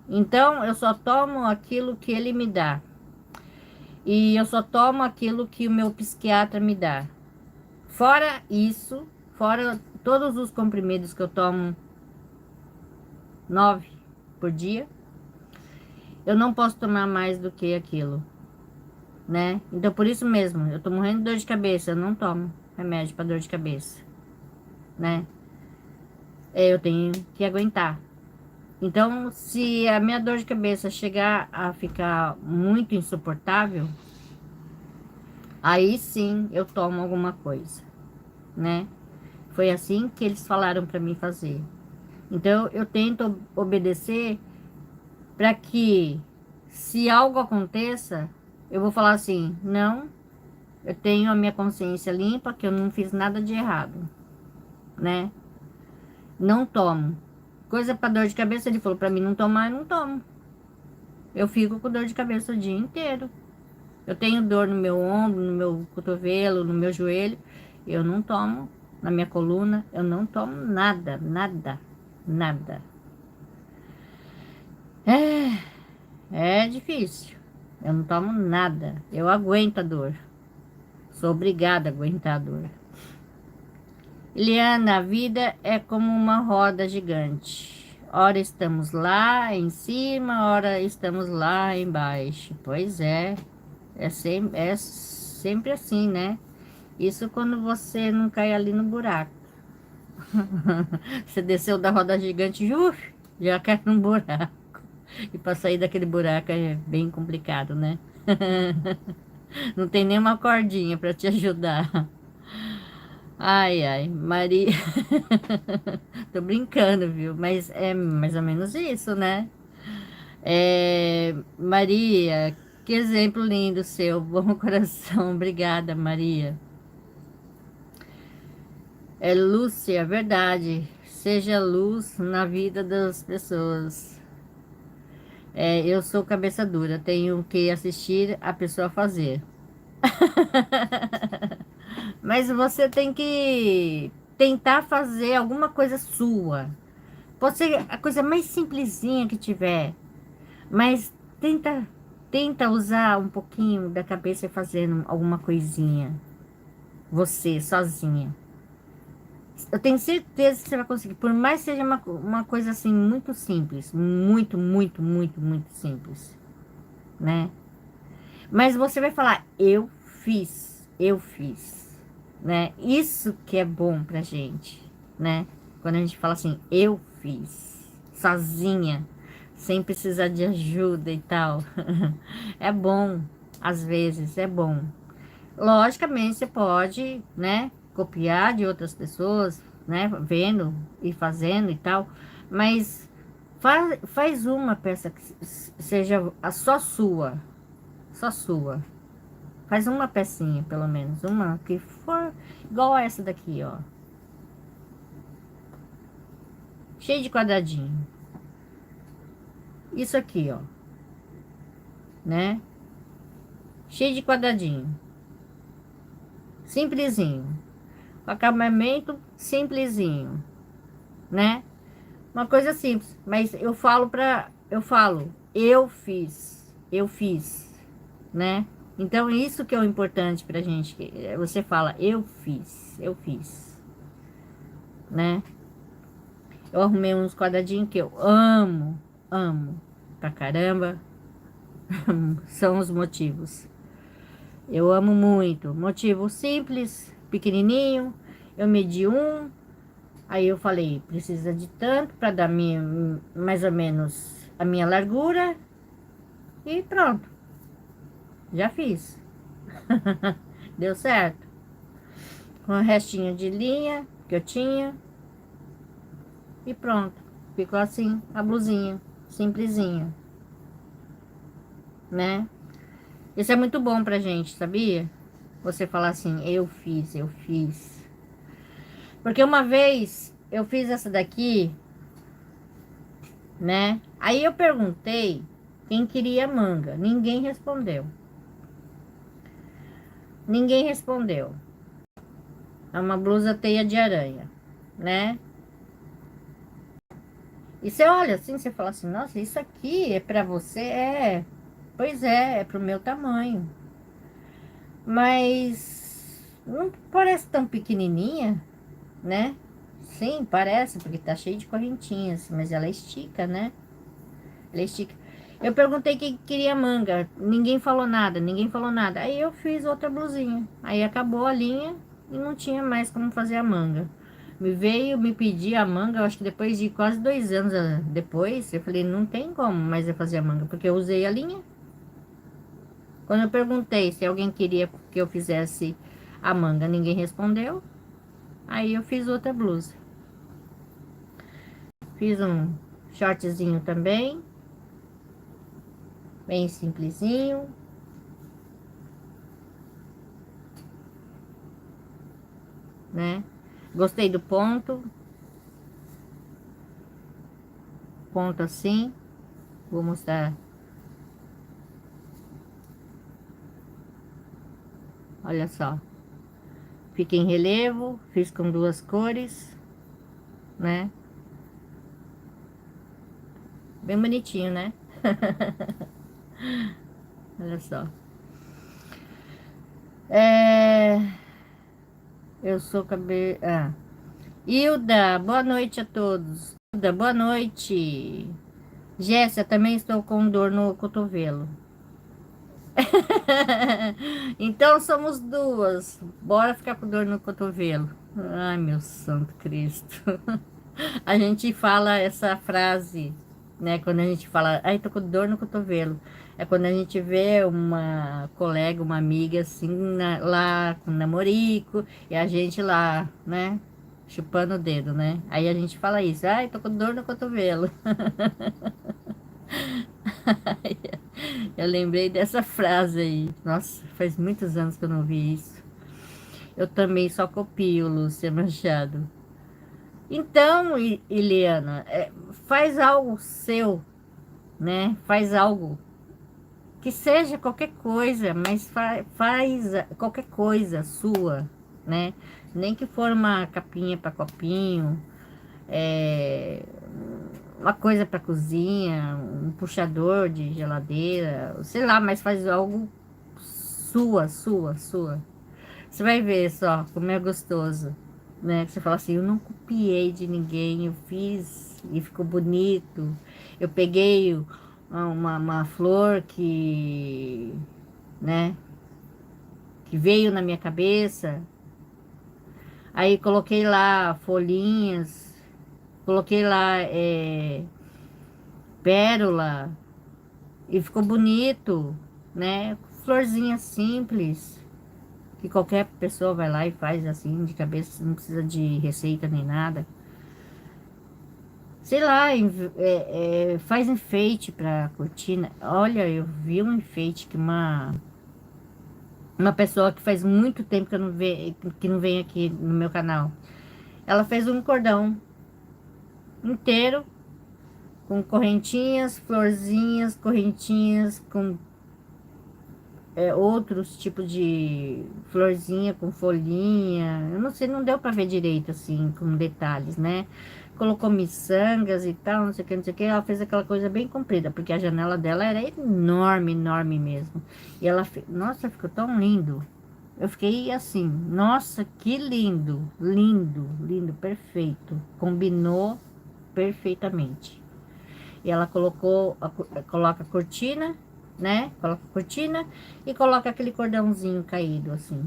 Então, eu só tomo aquilo que ele me dá. E eu só tomo aquilo que o meu psiquiatra me dá. Fora isso, fora todos os comprimidos que eu tomo, 9 por dia, eu não posso tomar mais do que aquilo, né? Então, por isso mesmo, eu tô morrendo de dor de cabeça, eu não tomo remédio para dor de cabeça, né? Eu tenho que aguentar. Então, se a minha dor de cabeça chegar a ficar muito insuportável, aí sim eu tomo alguma coisa, né? Foi assim que eles falaram para mim fazer. Então, eu tento obedecer para que, se algo aconteça, eu vou falar assim: não, eu tenho a minha consciência limpa, que eu não fiz nada de errado, né? Não tomo. Coisa para dor de cabeça, ele falou para mim não tomar, eu não tomo. Eu fico com dor de cabeça o dia inteiro. Eu tenho dor no meu ombro, no meu cotovelo, no meu joelho. Eu não tomo. Na minha coluna, eu não tomo nada, nada, nada. É difícil. Eu não tomo nada. Eu aguento a dor. Sou obrigada a aguentar a dor. Eliana, a vida é como uma roda gigante. Ora estamos lá em cima, ora estamos lá embaixo. Pois é, é sempre assim, né? Isso quando você não cai ali no buraco. Você desceu da roda gigante, já cai no buraco. E para sair daquele buraco é bem complicado, né? Não tem nenhuma cordinha para te ajudar. Ai, ai, Maria. Tô brincando, viu? Mas é mais ou menos isso, né? Maria, que exemplo lindo seu. Bom coração. Obrigada, Maria. Lúcia, verdade. Seja luz na vida das pessoas. Eu sou cabeça dura. Tenho que assistir a pessoa fazer. Mas você tem que tentar fazer alguma coisa sua. Pode ser a coisa mais simplesinha que tiver, mas tenta usar um pouquinho da cabeça e fazendo alguma coisinha. Você, sozinha. Eu tenho certeza que você vai conseguir. Por mais que seja uma coisa assim muito simples. Muito, muito, muito, muito simples. Né? Mas você vai falar, eu fiz, eu fiz. Né? Isso que é bom pra gente. Né? Quando a gente fala assim, eu fiz. Sozinha. Sem precisar de ajuda e tal. É bom. Às vezes é bom. Logicamente, você pode, né, copiar de outras pessoas, né, vendo e fazendo e tal, mas faz uma peça que seja a só sua. Faz uma pecinha, pelo menos, uma que for igual a essa daqui, ó. Cheio de quadradinho. Isso aqui, ó, né? Cheio de quadradinho. Simplesinho. Acabamento simplesinho, né? Uma coisa simples, mas eu fiz, né? Então isso que é o importante pra gente, você fala, eu fiz, né? Eu arrumei uns quadradinhos que eu amo pra caramba, são os motivos. Eu amo muito, motivo simples, pequenininho, eu medi um. Aí eu falei, precisa de tanto para dar mais ou menos a minha largura, E pronto, já fiz. Deu certo. Com o restinho de linha que eu tinha. E pronto. Ficou assim, a blusinha. Simplesinha, né? Isso é muito bom pra gente, sabia? Você falar assim, eu fiz, eu fiz. Porque uma vez eu fiz essa daqui, né? Aí eu perguntei quem queria manga. Ninguém respondeu. Ninguém respondeu. É uma blusa teia de aranha, né? E você olha assim, você fala assim, nossa, isso aqui é pra você? É. Pois é pro meu tamanho. Mas não parece tão pequenininha, né? Sim, parece, porque tá cheio de correntinhas, mas ela estica, né? Ela estica. Eu perguntei quem queria manga, ninguém falou nada, ninguém falou nada. Aí eu fiz outra blusinha. Aí acabou a linha e não tinha mais como fazer a manga. Me veio me pedir a manga, eu acho que depois de quase 2 anos depois, eu falei, não tem como mais eu fazer a manga, porque eu usei a linha. Quando eu perguntei se alguém queria que eu fizesse a manga, ninguém respondeu. Aí eu fiz outra blusa. Fiz um shortzinho também, bem simplesinho, né? Gostei do ponto, ponto assim. Vou mostrar, olha só. Fica em relevo, fiz com duas cores, né? Bem bonitinho, né? Olha só. É, eu sou cabelo. Ah. Hilda, boa noite a todos. Hilda, boa noite. Jéssica, também estou com dor no cotovelo. Então somos duas. Bora ficar com dor no cotovelo. Ai, meu santo Cristo. A gente fala essa frase, né? Quando a gente fala, ai, tô com dor no cotovelo. É quando a gente vê uma colega, uma amiga assim, lá com namorico, e a gente lá, né? Chupando o dedo, né? Aí a gente fala isso, ai, tô com dor no cotovelo. Eu lembrei dessa frase aí. Nossa, faz muitos anos que eu não vi isso. Eu também só copio, Lúcia Machado. Então, Eliana, faz algo seu, né? Faz algo que seja qualquer coisa, mas faz qualquer coisa sua, né? Nem que for uma capinha para copinho, é, uma coisa para cozinha, um puxador de geladeira, sei lá, mas faz algo sua. Você vai ver só como é gostoso, né? Que você fala assim, eu não copiei de ninguém, eu fiz e ficou bonito. Eu peguei uma flor né, que veio na minha cabeça, aí coloquei lá folhinhas, coloquei lá pérola e ficou bonito, né? Florzinha simples. Que qualquer pessoa vai lá e faz assim, de cabeça, não precisa de receita nem nada. Sei lá, faz enfeite pra cortina. Olha, eu vi um enfeite que uma pessoa que faz muito tempo que não vem aqui no meu canal. Ela fez um cordão inteiro com correntinhas, florzinhas, correntinhas, com outros tipos de florzinha com folhinha. Eu não sei, não deu para ver direito assim, com detalhes, né? Colocou miçangas e tal, não sei o que, não sei o que. Ela fez aquela coisa bem comprida, porque a janela dela era enorme, enorme mesmo. E ela fez, nossa, ficou tão lindo. Eu fiquei assim, nossa, que lindo, lindo, lindo, perfeito. Combinou perfeitamente. E ela coloca a cortina, né? Coloca a cortina e coloca aquele cordãozinho caído, assim.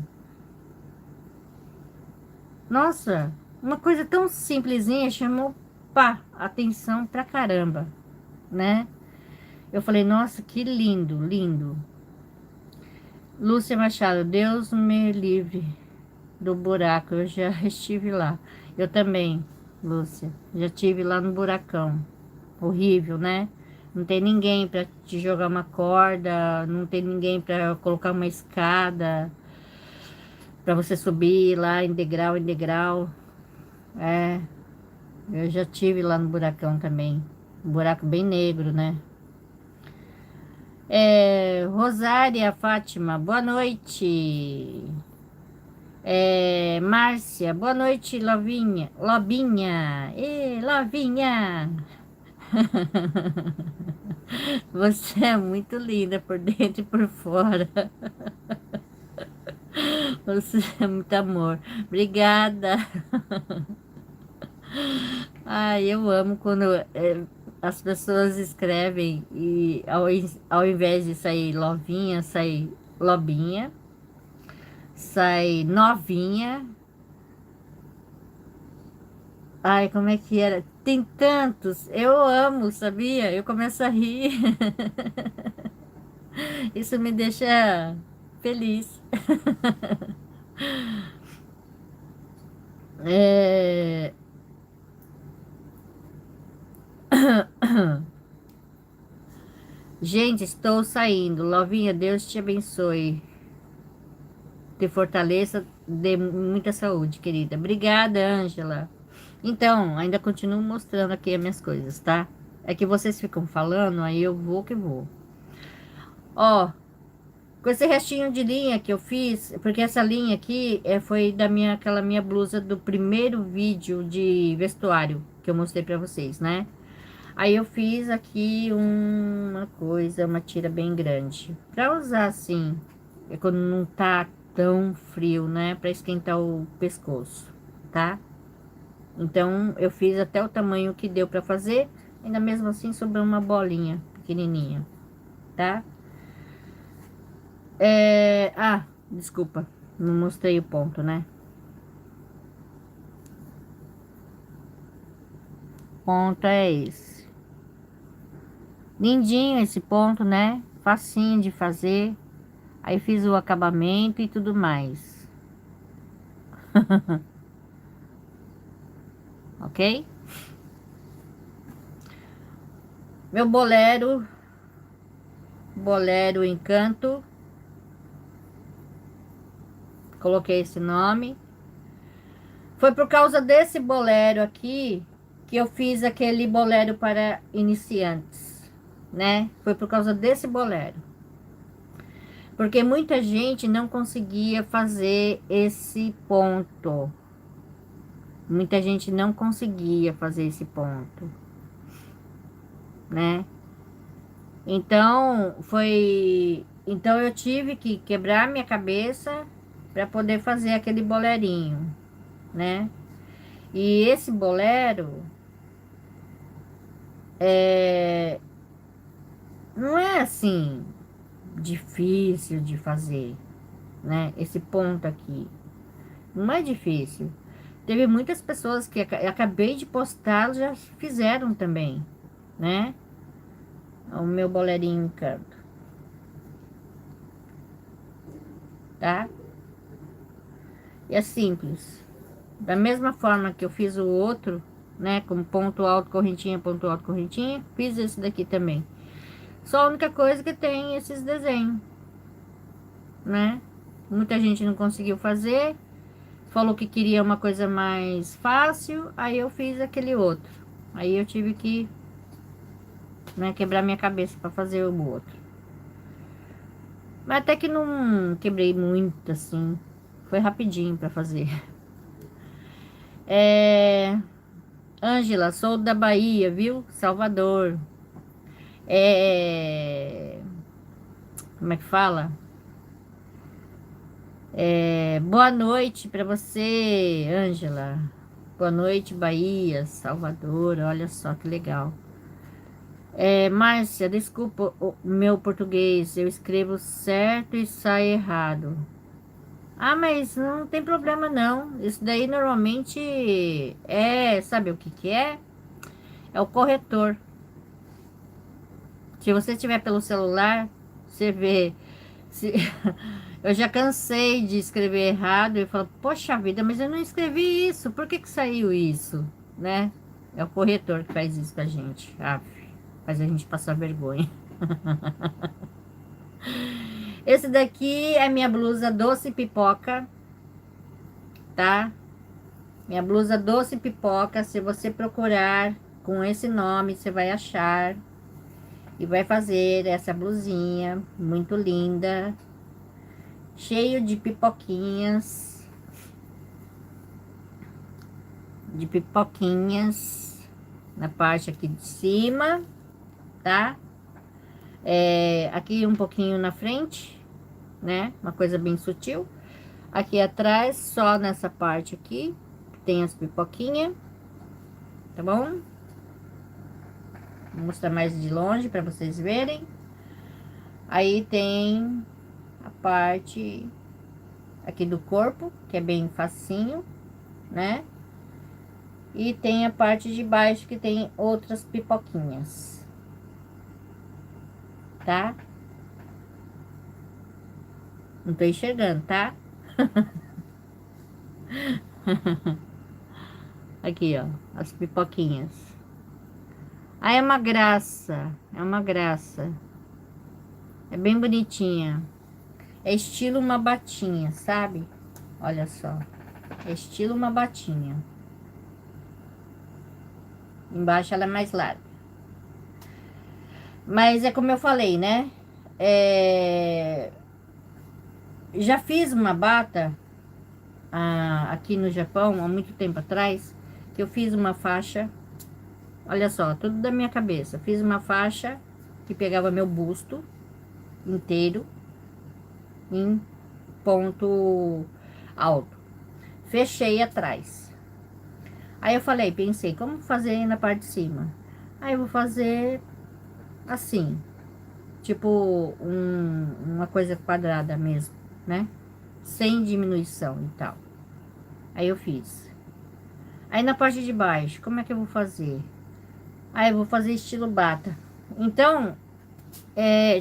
Nossa, uma coisa tão simplesinha chamou, pá, atenção pra caramba, né? Eu falei, nossa, que lindo, lindo. Lúcia Machado, Deus me livre do buraco. Eu já estive lá. Eu também, Lúcia. Já estive lá no buracão. Horrível, né? Não tem ninguém para te jogar uma corda, não tem ninguém para colocar uma escada para você subir lá em degrau. É, eu já tive lá no buracão também. Um buraco bem negro, né? Rosária Fátima, boa noite. Márcia, boa noite, Lovinha. Lobinha, Lovinha. Você é muito linda por dentro e por fora. Você é muito amor. Obrigada. Ai, eu amo quando as pessoas escrevem e ao invés de sair Lovinha, sai Lobinha, sai Novinha. Ai, como é que era? Tem tantos. Eu amo, sabia? Eu começo a rir. Isso me deixa feliz. É... Gente, estou saindo. Lovinha, Deus te abençoe. Te fortaleça, dê muita saúde, querida. Obrigada, Ângela. Então, ainda continuo mostrando aqui as minhas coisas, tá? É que vocês ficam falando, aí eu vou que vou. Ó, com esse restinho de linha que eu fiz, porque essa linha aqui foi aquela minha blusa do primeiro vídeo de vestuário que eu mostrei pra vocês, né? Aí eu fiz aqui uma tira bem grande. Pra usar assim, quando não tá tão frio, né? Pra esquentar o pescoço, tá? Então, eu fiz até o tamanho que deu pra fazer. Ainda mesmo assim, sobrou uma bolinha pequenininha, tá? Desculpa. Não mostrei o ponto, né? Ponto é esse. Lindinho esse ponto, né? Facinho de fazer. Aí fiz o acabamento e tudo mais. Ok? Meu Bolero Encanto. Coloquei esse nome. Foi por causa desse bolero aqui que eu fiz aquele bolero para iniciantes, né? Foi por causa desse bolero. Porque muita gente não conseguia fazer esse ponto. Muita gente não conseguia fazer esse ponto, né? Então eu tive que quebrar minha cabeça para poder fazer aquele bolerinho, né? E esse bolero é, não é assim difícil de fazer, né? Esse ponto aqui não é difícil. Teve muitas pessoas que acabei de postar já fizeram também, né? O meu bolerinho encanto, tá? E é simples. Da mesma forma que eu fiz o outro, né? Com ponto alto, correntinha, fiz esse daqui também. Só a única coisa que tem esses desenhos, né? Muita gente não conseguiu fazer, falou que queria uma coisa mais fácil, aí eu fiz aquele outro. Aí eu tive que, né, quebrar minha cabeça para fazer o outro. Mas até que não quebrei muito, assim. Foi rapidinho para fazer. Ângela, sou da Bahia, viu? Salvador. É... Como é que fala? Boa noite para você, Ângela. Boa noite, Bahia, Salvador. Olha só que legal. Márcia, desculpa o meu português. Eu escrevo certo e sai errado. Ah, mas não tem problema não. Isso daí normalmente sabe o que que é? É o corretor Se você tiver pelo celular, você vê. Se... Eu já cansei de escrever errado e falo, poxa vida, mas eu não escrevi isso, por que que saiu isso, né? É o corretor que faz isso com a gente. Faz a gente passar vergonha. Esse daqui é minha blusa doce pipoca, tá? Minha blusa doce pipoca, se você procurar com esse nome, você vai achar e vai fazer essa blusinha muito linda, cheio de pipoquinhas na parte aqui de cima, tá? Aqui um pouquinho na frente, né? Uma coisa bem sutil. Aqui atrás, só nessa parte aqui, tem as pipoquinhas, tá bom? Vou mostrar mais de longe para vocês verem. Aí tem a parte aqui do corpo, que é bem facinho, né? E tem a parte de baixo que tem outras pipoquinhas, tá? Não tô enxergando, tá? Aqui, ó, as pipoquinhas. Ah, é uma graça, é uma graça. É bem bonitinha. É estilo uma batinha, sabe? Olha só. É estilo uma batinha. Embaixo ela é mais larga. Mas é como eu falei, né? Já fiz uma bata aqui no Japão, há muito tempo atrás, que eu fiz uma faixa. Olha só, tudo da minha cabeça. Fiz uma faixa que pegava meu busto inteiro em ponto alto. Fechei atrás. Aí eu falei, pensei, como fazer na parte de cima? Aí eu vou fazer assim, tipo uma coisa quadrada mesmo, né? Sem diminuição e tal. Aí eu fiz. Aí na parte de baixo, como é que eu vou fazer? Aí eu vou fazer estilo bata. Então,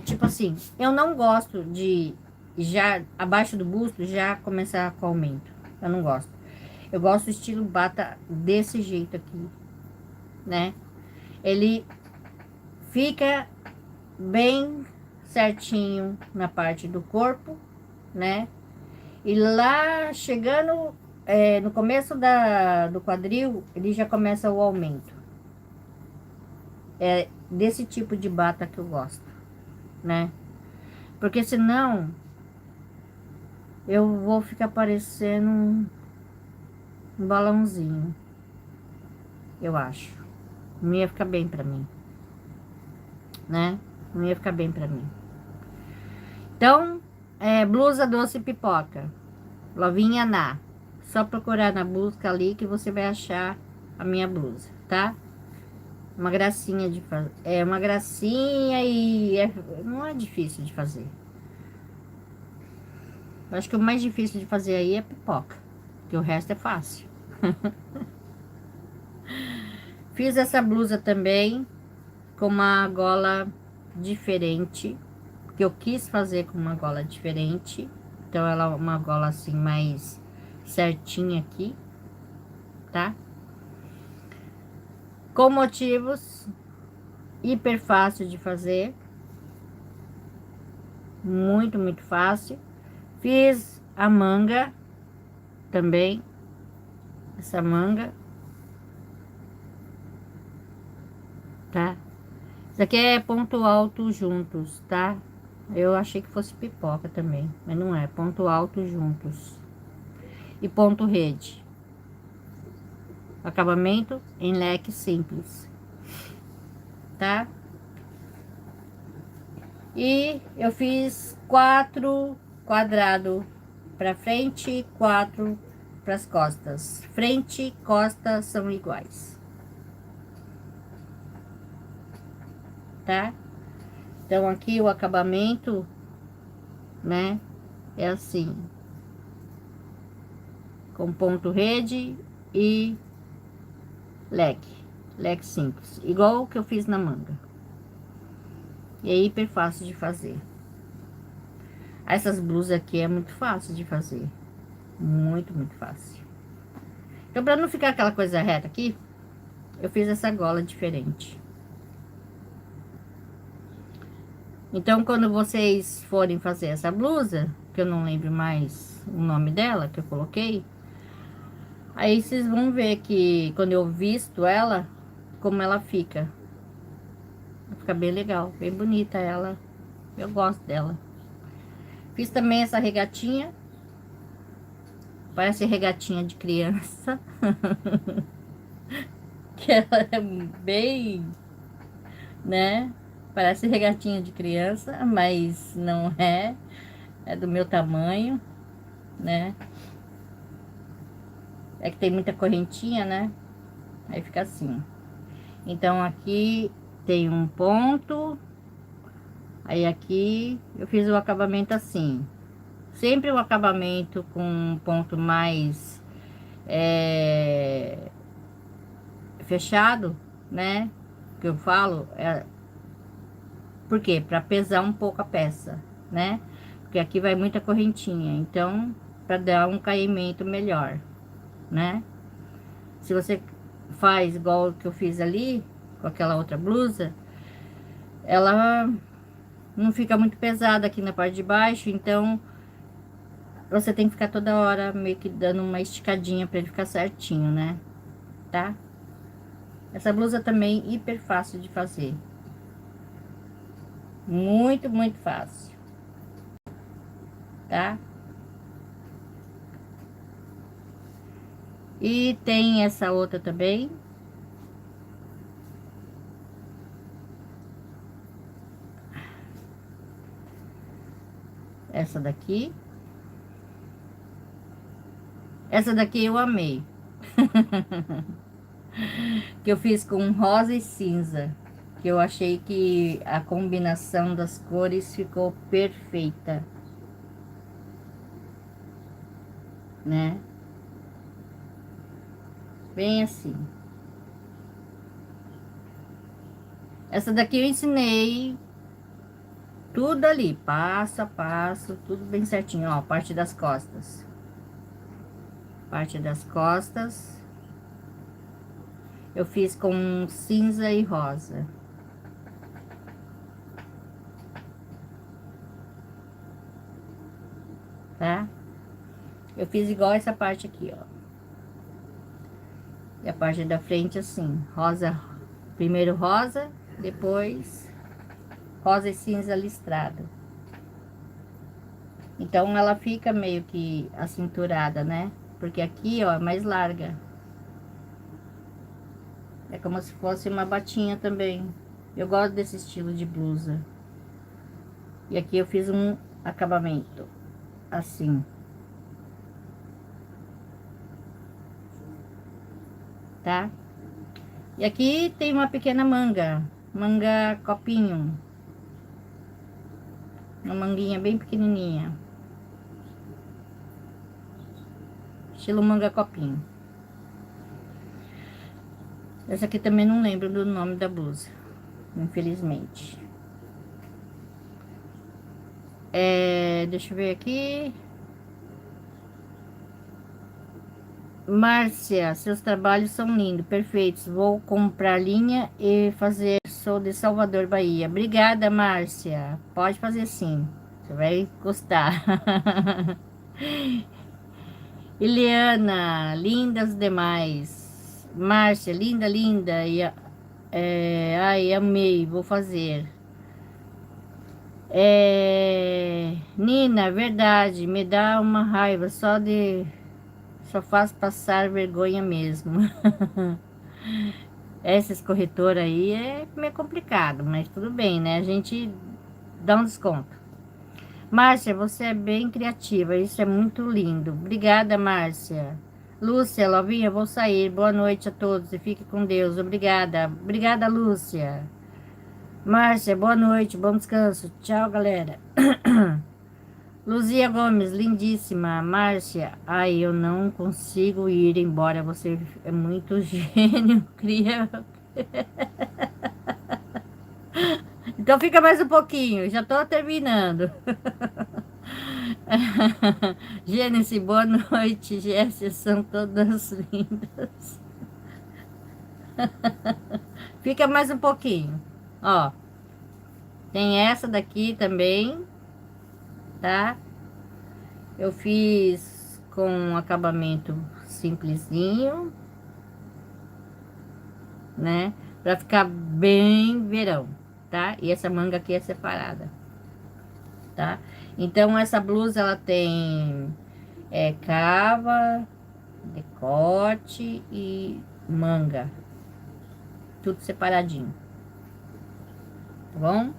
tipo assim, eu não gosto de já abaixo do busto já começar com aumento. Eu não gosto. Eu gosto do estilo bata desse jeito aqui, né? Ele fica bem certinho na parte do corpo, né? E lá chegando no começo do quadril, ele já começa o aumento. É desse tipo de bata que eu gosto, né? Porque senão eu vou ficar parecendo um balãozinho, eu acho. Não ia ficar bem pra mim, né? Não ia ficar bem pra mim. Então, blusa doce pipoca. Lovinha Ná. Só procurar na busca ali que você vai achar a minha blusa, tá? Uma gracinha de fazer. É uma gracinha e não é difícil de fazer. Eu acho que o mais difícil de fazer aí é pipoca, porque o resto é fácil. Fiz essa blusa também com uma gola diferente, porque eu quis fazer com uma gola diferente. Então ela é uma gola assim mais certinha aqui, tá? Com motivos, hiper fácil de fazer, muito, muito fácil. Fiz a manga também, essa manga, tá? Isso aqui é ponto alto juntos, tá? Eu achei que fosse pipoca também, mas não é, ponto alto juntos. E ponto rede. Acabamento em leque simples, tá? E eu fiz 4 quadrados para frente e 4 para as costas. Frente e costa são iguais, tá? Então aqui o acabamento, né, é assim, com ponto rede e leque simples, igual o que eu fiz na manga. E é hiper fácil de fazer. Essas blusas aqui é muito fácil de fazer. Muito, muito fácil. Então, pra não ficar aquela coisa reta aqui, eu fiz essa gola diferente. Então, quando vocês forem fazer essa blusa, que eu não lembro mais o nome dela, que eu coloquei, aí vocês vão ver que quando eu visto ela, como ela fica. Fica bem legal, bem bonita ela. Eu gosto dela. Fiz também essa regatinha. Parece regatinha de criança. Que ela é bem, né? Parece regatinha de criança, mas não é. É do meu tamanho, né? É que tem muita correntinha, né? Aí fica assim. Então aqui tem um ponto. Aí aqui eu fiz o acabamento assim. Sempre o acabamento com um ponto mais fechado, né? Que eu falo, por quê? Para pesar um pouco a peça, né? Porque aqui vai muita correntinha, então, para dar um caimento melhor, né? Se você faz igual que eu fiz ali, com aquela outra blusa, ela não fica muito pesada aqui na parte de baixo, então você tem que ficar toda hora meio que dando uma esticadinha para ele ficar certinho, né? Tá? Essa blusa também hiper fácil de fazer. Muito, muito fácil. Tá? E tem essa outra também. Essa daqui. Essa daqui eu amei. Que eu fiz com rosa e cinza. Que eu achei que a combinação das cores ficou perfeita. Né? Bem assim. Essa daqui eu ensinei tudo ali, passo a passo, tudo bem certinho, ó, parte das costas. Parte das costas. Eu fiz com cinza e rosa. Tá? Eu fiz igual essa parte aqui, ó. E a parte da frente assim, rosa, primeiro rosa, depois rosa e cinza listrado. Então ela fica meio que acinturada, né? Porque aqui, ó, é mais larga. É como se fosse uma batinha também. Eu gosto desse estilo de blusa. E aqui eu fiz um acabamento assim. Tá? E aqui tem uma pequena manga. Manga copinho. Uma manguinha bem pequenininha. Estilo manga copinho. Essa aqui também não lembro do nome da blusa, infelizmente. Deixa eu ver aqui. Márcia, seus trabalhos são lindos, perfeitos. Vou comprar linha e fazer. Sou de Salvador, Bahia. Obrigada, Márcia. Pode fazer sim. Você vai gostar. Eliana, lindas demais. Márcia, linda, linda. Ai, amei, vou fazer. Nina, verdade, me dá uma raiva só faz passar vergonha mesmo. Esses corretores aí é meio complicado, mas tudo bem, né? A gente dá um desconto. Márcia, você é bem criativa, isso é muito lindo. Obrigada, Márcia. Lúcia, Lovinha, vou sair. Boa noite a todos e fique com Deus. Obrigada. Obrigada, Lúcia. Márcia, boa noite, bom descanso. Tchau, galera. Luzia Gomes, lindíssima. Márcia, ai, eu não consigo ir embora. Você é muito gênio, cria. Então fica mais um pouquinho, já tô terminando. Gênesis, boa noite. Jéssica, são todas lindas. Fica mais um pouquinho. Ó, tem essa daqui também, tá? Eu fiz com um acabamento simplesinho, né? Pra ficar bem verão, tá? E essa manga aqui é separada, tá? Então, essa blusa, ela tem cava, decote e manga. Tudo separadinho, tá bom?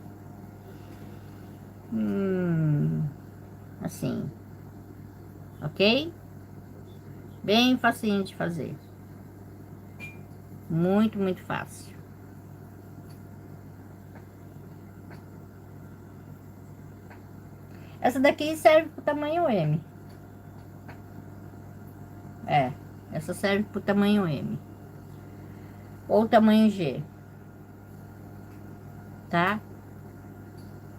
Assim, ok? Bem facinho de fazer. Muito, muito fácil. Essa daqui serve pro tamanho M. Essa serve pro tamanho M. Ou tamanho G. Tá?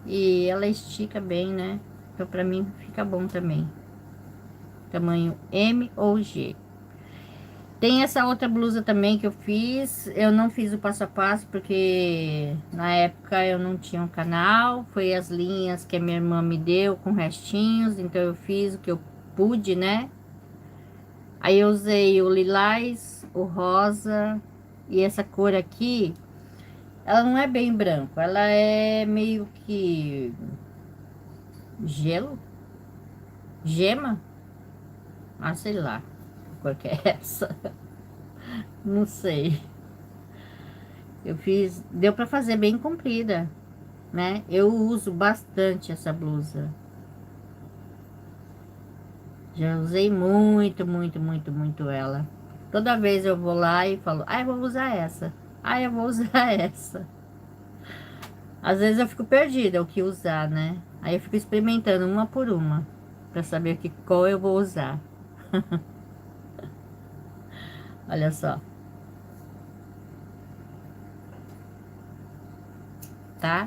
E ela estica bem, né? Então, pra mim, fica bom também. Tamanho M ou G. Tem essa outra blusa também que eu fiz. Eu não fiz o passo a passo, porque na época eu não tinha um canal. Foi as linhas que a minha irmã me deu com restinhos. Então, eu fiz o que eu pude, né? Aí, eu usei o lilás, o rosa e essa cor aqui. Ela não é bem branco. Ela é meio que gelo? Gema? Ah, sei lá. Que cor que é essa? Não sei. Eu fiz, deu pra fazer bem comprida, né? Eu uso bastante essa blusa. Já usei muito, muito, muito, muito ela. Toda vez eu vou lá e falo, ah, eu vou usar essa. Ah, eu vou usar essa. Às vezes eu fico perdida o que usar, né? Aí eu fico experimentando uma por uma, pra saber que qual eu vou usar. Olha só, tá?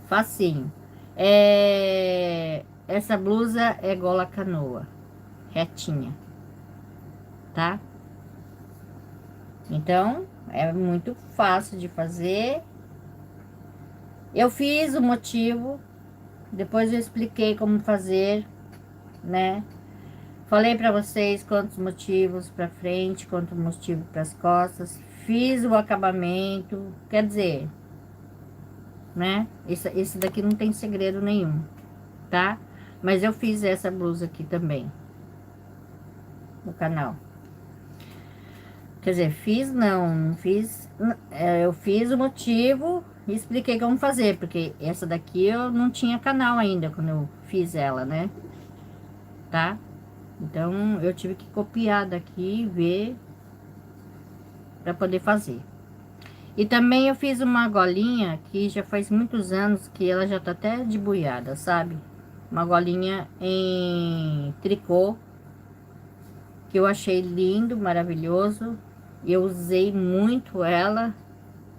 Facinho. Essa blusa é gola canoa, retinha, tá? Então, é muito fácil de fazer. Eu fiz o motivo, depois eu expliquei como fazer, né? Falei para vocês quantos motivos para frente, quanto motivo para as costas. Fiz o acabamento, quer dizer, né? Esse daqui não tem segredo nenhum, tá? Mas eu fiz essa blusa aqui também, no canal. Quer dizer, fiz não fiz. Eu fiz o motivo e expliquei como fazer, porque essa daqui eu não tinha canal ainda quando eu fiz ela, né? Tá? Então eu tive que copiar daqui e ver para poder fazer. E também eu fiz uma golinha que já faz muitos anos que ela já tá até debuiada, sabe? Uma golinha em tricô que eu achei lindo, maravilhoso. Eu usei muito ela,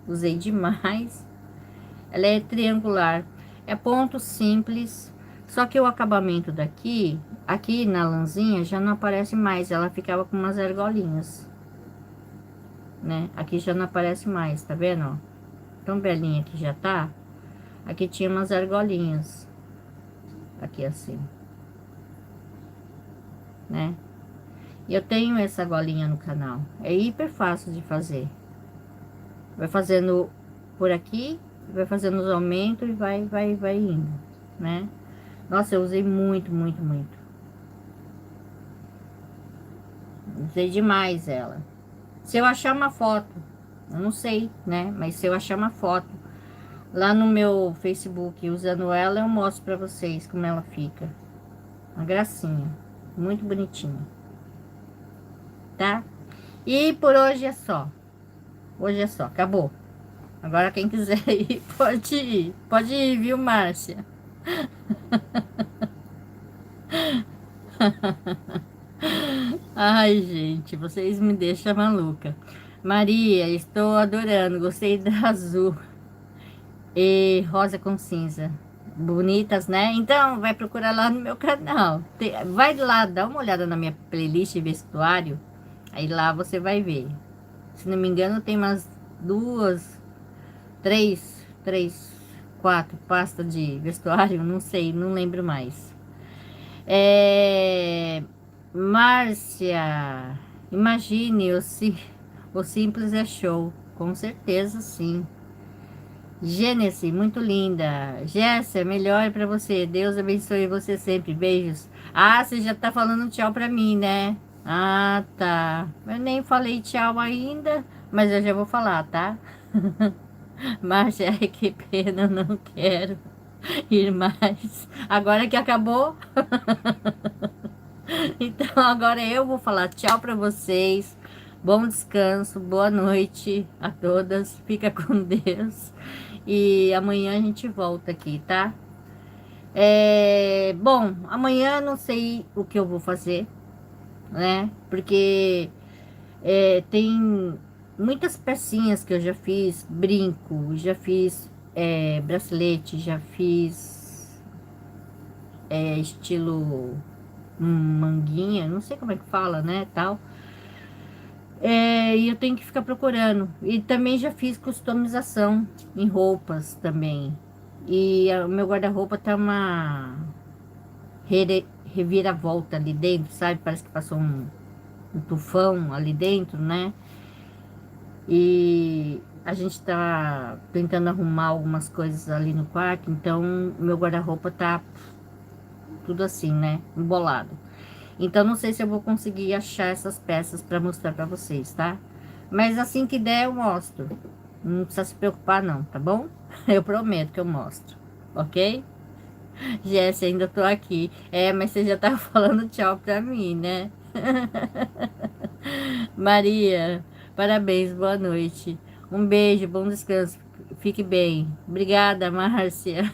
usei demais. Ela é triangular, é ponto simples, só que o acabamento daqui, aqui na lãzinha já não aparece mais, ela ficava com umas argolinhas, né? Aqui já não aparece mais, tá vendo, ó? Tão belinha que já tá. Aqui tinha umas argolinhas, aqui assim, né? E eu tenho essa golinha no canal, é hiper fácil de fazer. Vai fazendo por aqui, vai fazendo os aumentos e vai indo, né? Nossa, eu usei muito, muito, muito. Usei demais ela. Se eu achar uma foto, eu não sei, né? Mas se eu achar uma foto lá no meu Facebook usando ela, eu mostro pra vocês como ela fica. Uma gracinha. Muito bonitinha. Tá? E por hoje é só. Hoje é só. Acabou. Agora quem quiser ir, pode ir. Pode ir, viu, Márcia? Ai, gente, vocês me deixam maluca. Maria, estou adorando. Gostei da azul. e rosa com cinza. Bonitas, né? Então, vai procurar lá no meu canal. Vai lá, dá uma olhada na minha playlist de vestuário. Aí lá você vai ver. Se não me engano, tem umas duas, três, quatro pastas de vestuário. Não sei, não lembro mais. Márcia, imagine, o simples é show. Com certeza, sim. Gênesis, muito linda. Jéssica, melhor pra você. Deus abençoe você sempre. Beijos. Ah, você já tá falando tchau pra mim, né? Ah, tá. Eu nem falei tchau ainda, mas eu já vou falar, tá? Márcia, ai, que pena, eu não quero ir mais. Agora que acabou, então agora eu vou falar tchau pra vocês. Bom descanso, boa noite a todas. Fica com Deus. E amanhã a gente volta aqui, tá? Bom, amanhã não sei o que eu vou fazer, né? Porque tem muitas pecinhas que eu já fiz, brinco, já fiz bracelete, já fiz estilo manguinha, não sei como é que fala, né, tal. E eu tenho que ficar procurando. E também já fiz customização em roupas também. E o meu guarda-roupa tá uma reviravolta ali dentro, sabe? Parece que passou um tufão ali dentro, né? E a gente tá tentando arrumar algumas coisas ali no quarto, então meu guarda-roupa tá tudo assim, né? Embolado. Então não sei se eu vou conseguir achar essas peças para mostrar para vocês, tá? Mas assim que der eu mostro. Não precisa se preocupar não, tá bom? Eu prometo que eu mostro, ok? Jéssica, ainda tô aqui. Mas você já tá falando tchau pra mim, né? Maria, parabéns, boa noite. Um beijo, bom descanso. Fique bem. Obrigada, Márcia.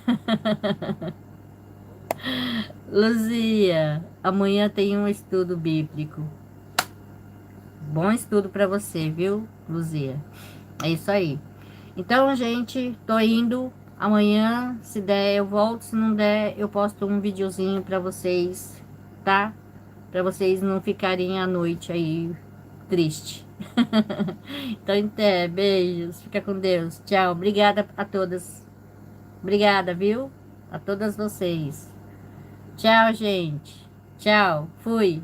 Luzia, amanhã tem um estudo bíblico. Bom estudo para você, viu, Luzia? É isso aí. Então, gente, tô indo. Amanhã, se der, eu volto. Se não der, eu posto um videozinho para vocês, tá? Para vocês não ficarem à noite aí triste. Então, até, beijos. Fica com Deus. Tchau. Obrigada a todas. Obrigada, viu? A todas vocês. Tchau, gente. Tchau. Fui.